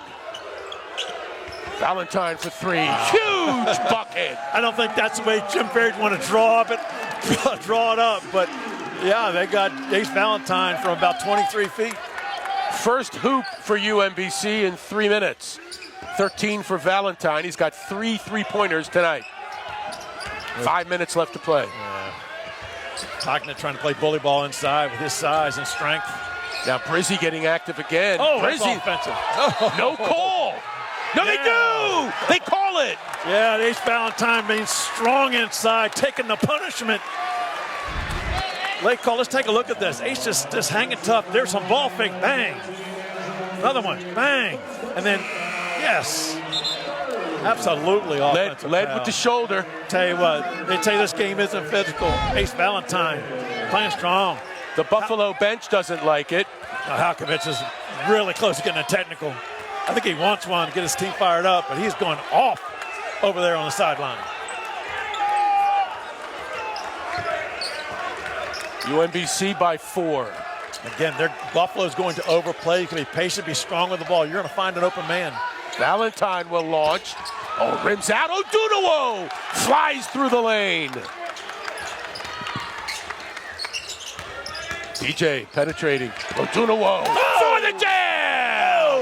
Valentine for 3. Huge bucket. I don't think that's the way Jim Ferry's want to draw it up, but yeah, they got Ace Valentine from about 23 feet. First hoop for UMBC in 3 minutes. 13 for Valentine. He's got 3 3-pointers tonight. 5 minutes left to play. Yeah. Hocknett trying to play bully ball inside with his size and strength. Now Brizzy getting active again. Oh, Brizzy, offensive. no call. No, they do. They call it. Yeah, Ace Valentine being strong inside, taking the punishment. Late call. Let's take a look at this. Ace just hanging tough. There's some ball fake. Bang. Another one. Bang. And then, yes. Absolutely offensive Led foul. with the shoulder. Tell you what, they say this game isn't physical. Ace Valentine playing strong. The Buffalo bench doesn't like it. Halkovich is really close to getting a technical. I think he wants one to get his team fired up, but he's going off over there on the sideline. UMBC by 4. Again, Buffalo's going to overplay. You can be patient, be strong with the ball. You're going to find an open man. Valentine will launch. Oh, rims out. Odunawo flies through the lane. DJ penetrating. Odunawo for the jam!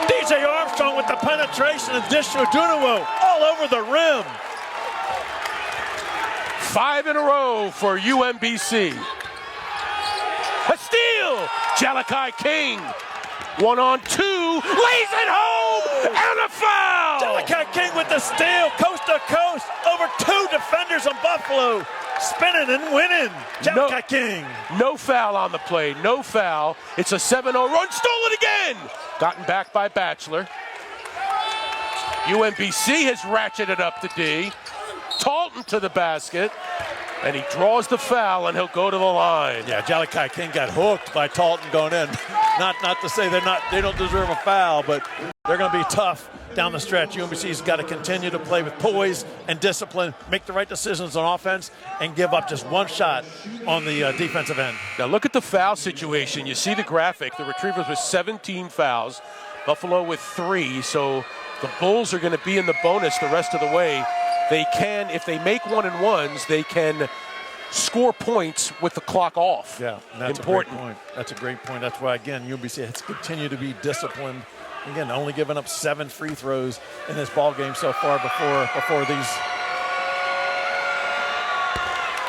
DJ Armstrong with the penetration and dish to Odunawo all over the rim. 5 in a row for UMBC. A steal! Jalakai King. 1-on-2. Lays it home! And a foul! Jalakai King with the steal, coast to coast, over 2 defenders on Buffalo. Spinning and winning. Jalakai King. No foul on the play. No foul. It's a 7-0 run. Stole it again! Gotten back by Batchelor. UMBC has ratcheted up the D. Talton to the basket. And he draws the foul, and he'll go to the line. Yeah, Jalakai King got hooked by Talton going in. Not to say they don't deserve a foul, but they're going to be tough down the stretch. UMBC's got to continue to play with poise and discipline, make the right decisions on offense, and give up just 1 shot on the defensive end. Now look at the foul situation. You see the graphic. The Retrievers with 17 fouls. Buffalo with 3. So the Bulls are going to be in the bonus the rest of the way. They can, if they make 1-and-1s, they can score points with the clock off. Yeah, that's important. A great point. That's a great point. That's why, again, UMBC has to continue to be disciplined. Again, only giving up 7 free throws in this ball game so far before these.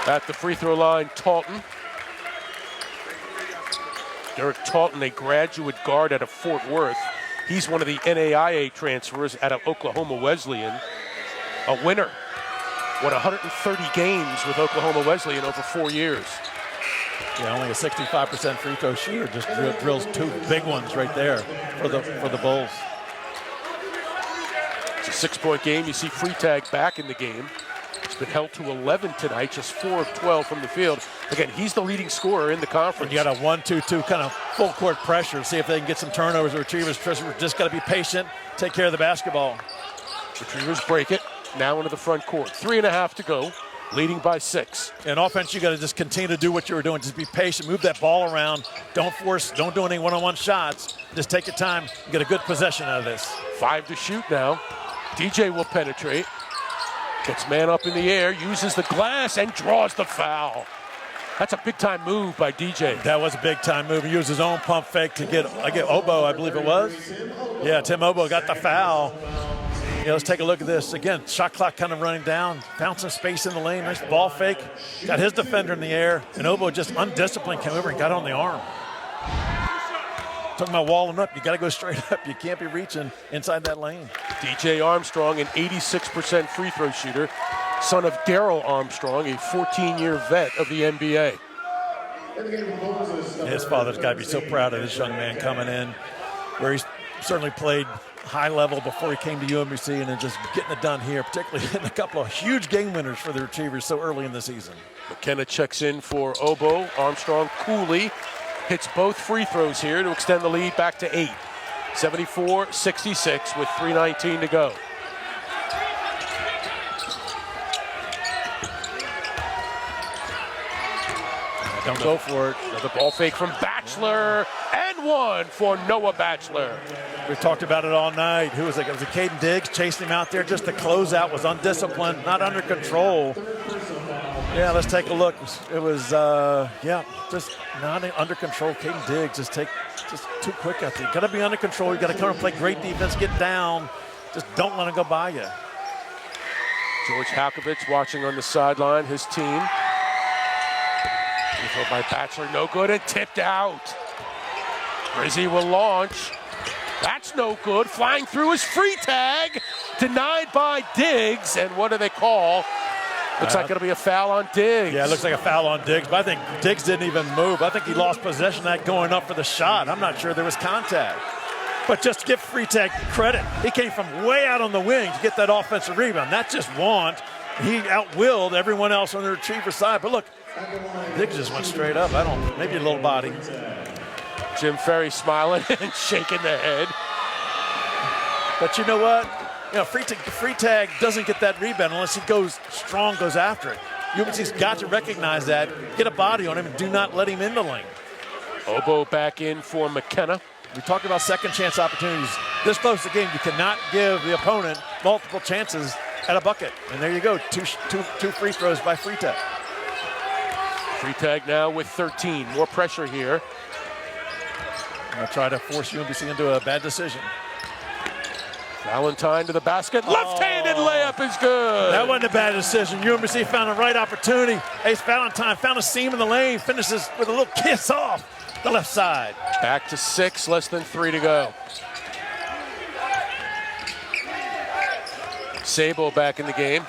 At the free throw line, Talton. Derek Talton, a graduate guard out of Fort Worth. He's one of the NAIA transfers out of Oklahoma Wesleyan. A winner. Won 130 games with Oklahoma Wesleyan over 4 years. Yeah, only a 65% free throw shooter. Just drills 2 big ones right there for the Bulls. It's a 6-point game. You see Freitag back in the game. He's been held to 11 tonight, just 4 of 12 from the field. Again, he's the leading scorer in the conference. You got a 1-2-2 kind of full court pressure. See if they can get some turnovers. The Retrievers just got to be patient, take care of the basketball. Retrievers break it. Now into the front court. 3.5 to go. Leading by 6. In offense, you got to just continue to do what you were doing. Just be patient. Move that ball around. Don't do any one-on-one shots. Just take your time. Get a good possession out of this. 5 to shoot now. DJ will penetrate. Gets man up in the air. Uses the glass and draws the foul. That's a big-time move by DJ. That was a big-time move. He used his own pump fake to get Obo, I believe it was. Yeah, Tim Obo got the foul. Yeah, let's take a look at this. Again, shot clock kind of running down. Found some space in the lane. Nice ball fake. Got his defender in the air. And Obo just undisciplined came over and got on the arm. talking about walling up. You got to go straight up. You can't be reaching inside that lane. DJ Armstrong, an 86% free throw shooter, son of Daryl Armstrong, a 14-year vet of the NBA. His father's got to be so proud of this young man coming in, where he's certainly played high level before he came to UMBC, and then just getting it done here, particularly hitting a couple of huge game winners for the Retrievers so early in the season. McKenna checks in for Obo. Armstrong coolly hits both free throws here to extend the lead back to 8. 74-66 with 3:19 to go. Don't go for it. Another ball fake from Batchelor, and one for Noah Batchelor. We've talked about it all night. Who was it? It was Caden Diggs chasing him out there. Just the closeout was undisciplined, not under control. Yeah, let's take a look. It was, just not under control. Caden Diggs just too quick out there. You got to be under control. You got to come and play great defense, get down. Just don't let him go by you. George Halkovich watching on the sideline, his team. Throw by Batchelor, no good, and tipped out. Rizzi will launch. That's no good. Flying through his free tag. Denied by Diggs. And what do they call? Looks like it'll be a foul on Diggs. Yeah, it looks like a foul on Diggs, but I think Diggs didn't even move. I think he lost possession of that going up for the shot. I'm not sure there was contact. But just to give Freitag credit, he came from way out on the wing to get that offensive rebound. That's just want. He out-willed everyone else on the Retriever side. But look, Diggs just went straight up. Maybe a little body. Jim Ferry smiling and shaking the head. But you know what? Freitag doesn't get that rebound unless he goes after it. UMBC's got to recognize that, get a body on him, and do not let him in the lane. Obo back in for McKenna. We talked about second chance opportunities. This close to the game, you cannot give the opponent multiple chances at a bucket. And there you go, two free throws by Freitag. Freitag now with 13. More pressure here. I'll try to force UMBC into a bad decision. Valentine to the basket. Left-handed layup is good. That wasn't a bad decision. UMBC found the right opportunity. Ace Valentine found a seam in the lane, finishes with a little kiss off the left side. Back to 6, less than 3 to go. Sabo back in the game.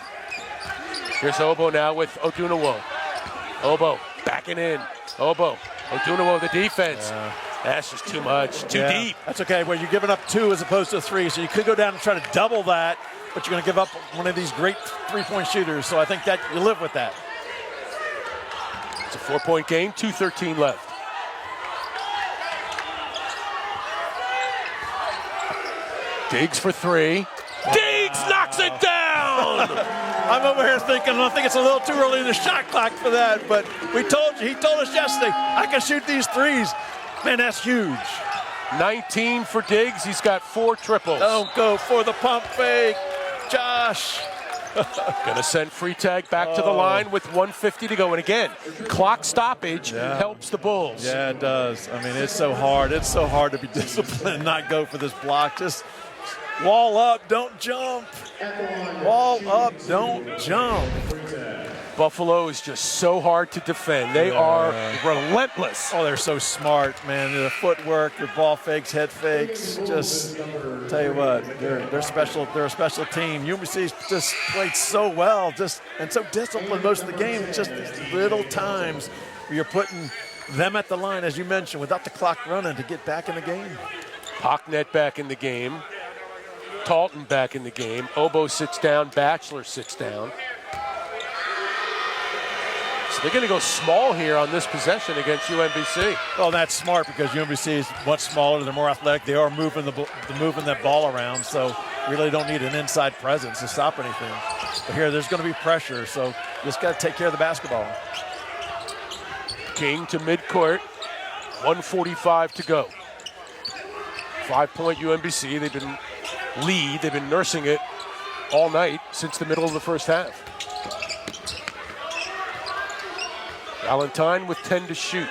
Here's Obo now with Odunawo. Obo backing in. Obo. Odunawo, the defense. That's just too much, too deep. That's okay. Well, you're giving up 2 as opposed to 3, so you could go down and try to double that, but you're going to give up one of these great three-point shooters, so I think that you live with that. It's a 4-point game, 2:13 left. Diggs for 3. Diggs knocks it down! I'm over here thinking, I think it's a little too early in the shot clock for that, but he told us yesterday, I can shoot these threes. Man, that's huge. 19 for Diggs. He's got 4 triples. Don't go for the pump fake, Josh. Gonna send Freitag back to the line with 1:50 to go. And again, clock stoppage helps the Bulls. Yeah, it does. I mean, it's so hard. It's so hard to be disciplined and not go for this block. Just wall up, don't jump. Wall up, don't jump. Buffalo is just so hard to defend. They are relentless. Oh, they're so smart, man. The footwork, the ball fakes, head fakes. Just tell you what, they're special. They're a special team. UMBC's just played so well, and so disciplined most of the game. It's just these little times where you're putting them at the line, as you mentioned, without the clock running to get back in the game. Hocknet back in the game. Talton back in the game. Obo sits down. Batchelor sits down. So they're going to go small here on this possession against UMBC. Well, that's smart because UMBC is much smaller. They're more athletic. They are moving that ball around, so really don't need an inside presence to stop anything. But here, there's going to be pressure, so just got to take care of the basketball. King to midcourt. 1:45 to go. 5-point UMBC. They've been nursing it all night since the middle of the first half. Valentine with 10 to shoot.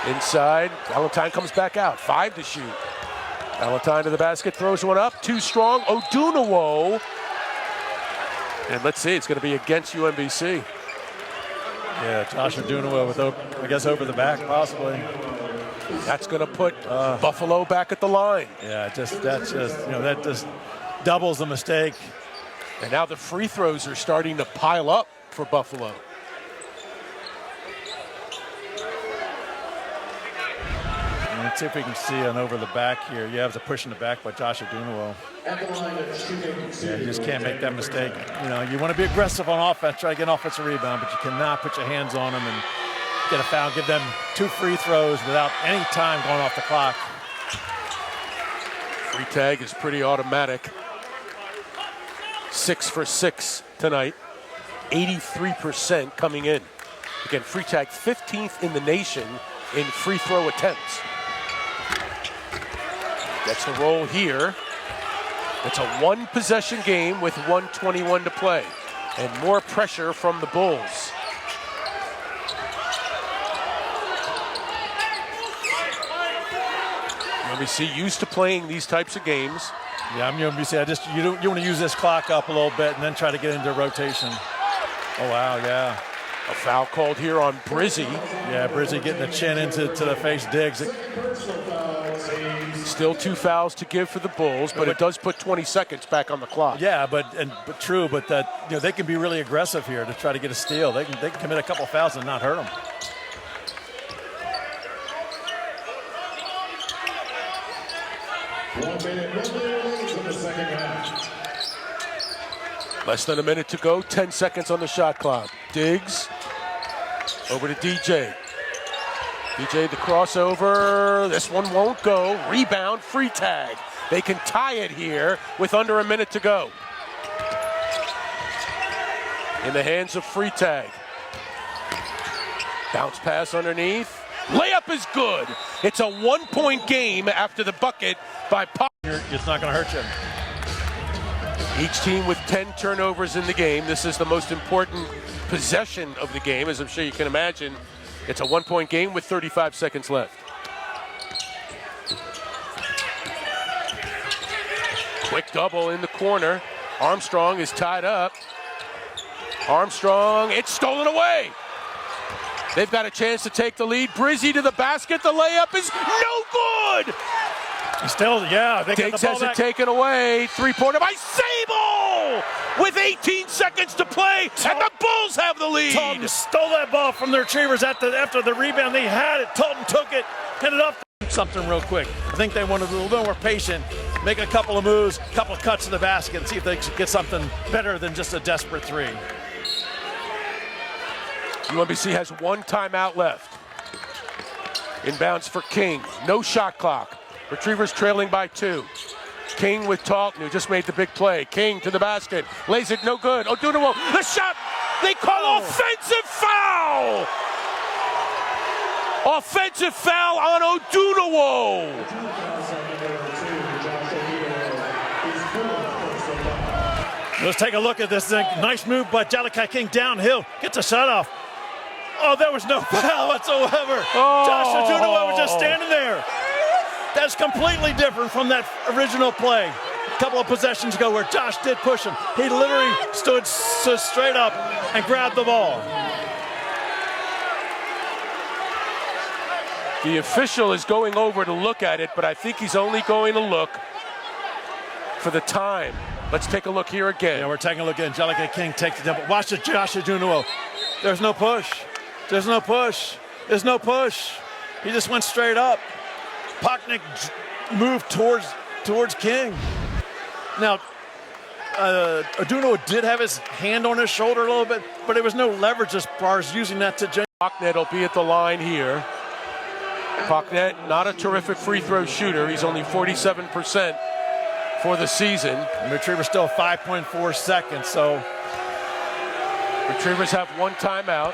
Inside, Valentine comes back out, 5 to shoot. Valentine to the basket, throws one up, too strong. Odunawo. And let's see, it's going to be against UMBC. Yeah, Josh Odunawo with, I guess, over the back, possibly. That's going to put Buffalo back at the line. Yeah, that just doubles the mistake. And now the free throws are starting to pile up for Buffalo. Let's see if we can see an over the back here. Yeah, it was a push in the back by Josh Adunuo. Yeah, you just can't make that mistake. You want to be aggressive on offense, try to get an offensive rebound, but you cannot put your hands on them and get a foul, give them 2 free throws without any time going off the clock. Free tag is pretty automatic. 6 for 6 tonight. 83% coming in. Again, free tag 15th in the nation in free throw attempts. Gets the roll here. It's a 1-possession game with 1:21 to play. And more pressure from the Bulls. UMBC used to playing these types of games. Yeah, I'm UMBC. You want to use this clock up a little bit and then try to get into rotation. Oh, wow, yeah. A foul called here on Brizzy. Yeah, Brizzy getting the chin into the face, Diggs. Still 2 fouls to give for the Bulls, but it does put 20 seconds back on the clock. Yeah, but they can be really aggressive here to try to get a steal. They can commit a couple fouls and not hurt them. Less than a minute to go, 10 seconds on the shot clock. Diggs over to DJ. DJ the crossover. This one won't go. Rebound, free tag. They can tie it here with under a minute to go. In the hands of free tag. Bounce pass underneath. Layup is good. It's a 1-point game after the bucket by Pop. It's not going to hurt you. Each team with 10 turnovers in the game. This is the most important possession of the game, as I'm sure you can imagine. It's a 1-point game with 35 seconds left. Quick double in the corner. Armstrong is tied up. Armstrong, it's stolen away. They've got a chance to take the lead. Brizzy to the basket. The layup is no good. Still, yeah. Diggs has it taken away. 3-pointer by Sable with 18 seconds to play, and the Bulls have the lead. Talton stole that ball from the retrievers after the rebound. They had it. Talton took it, handed off something real quick. I think they wanted to be a little more patient, make a couple of moves, a couple of cuts to the basket, and see if they could get something better than just a desperate three. UMBC has 1 timeout left. Inbounds for King. No shot clock. Retrievers trailing by 2. King with Talton, who just made the big play. King to the basket. Lays it no good. Odunuwo, the shot. They call offensive foul. Offensive foul on Odunuwo. Let's take a look at this thing. Nice move by Malachi King downhill. Gets a shot off. Oh, there was no foul whatsoever. Oh. Josh Adunuwo was just standing there. That's completely different from that original play a couple of possessions ago where Josh did push him. He literally stood straight up and grabbed the ball. The official is going over to look at it, but I think he's only going to look for the time. Let's take a look here again. Yeah, we're taking a look at Angelica King takes the double. Watch it, Josh Adunuwo. There's no push. There's no push. There's no push. He just went straight up. Pocknick moved towards King. Now, Adunuwo did have his hand on his shoulder a little bit, but there was no leverage as far as using that to. Pocknick will be at the line here. Pocknick, not a terrific free throw shooter. He's only 47% for the season. And Retrievers still 5.4 seconds, so. Retrievers have 1 timeout.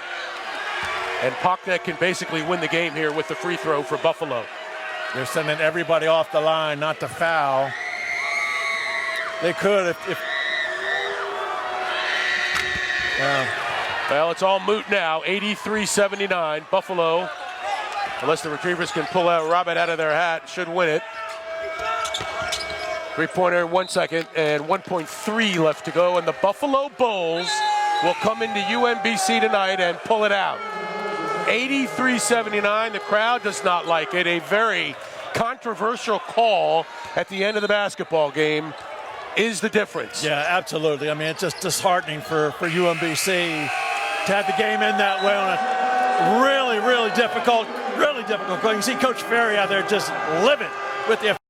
And Pocknick can basically win the game here with the free throw for Buffalo. They're sending everybody off the line, not to foul. They could if Well, it's all moot now. 83-79. Buffalo, unless the Retrievers can pull out Robert out of their hat, should win it. 3-pointer in 1 second and 1.3 left to go. And the Buffalo Bulls will come into UMBC tonight and pull it out. 83-79. The crowd does not like it. A very controversial call at the end of the basketball game is the difference. Yeah, absolutely. I mean, it's just disheartening for UMBC to have the game end that way on a really difficult. You can see Coach Ferry out there just livid with the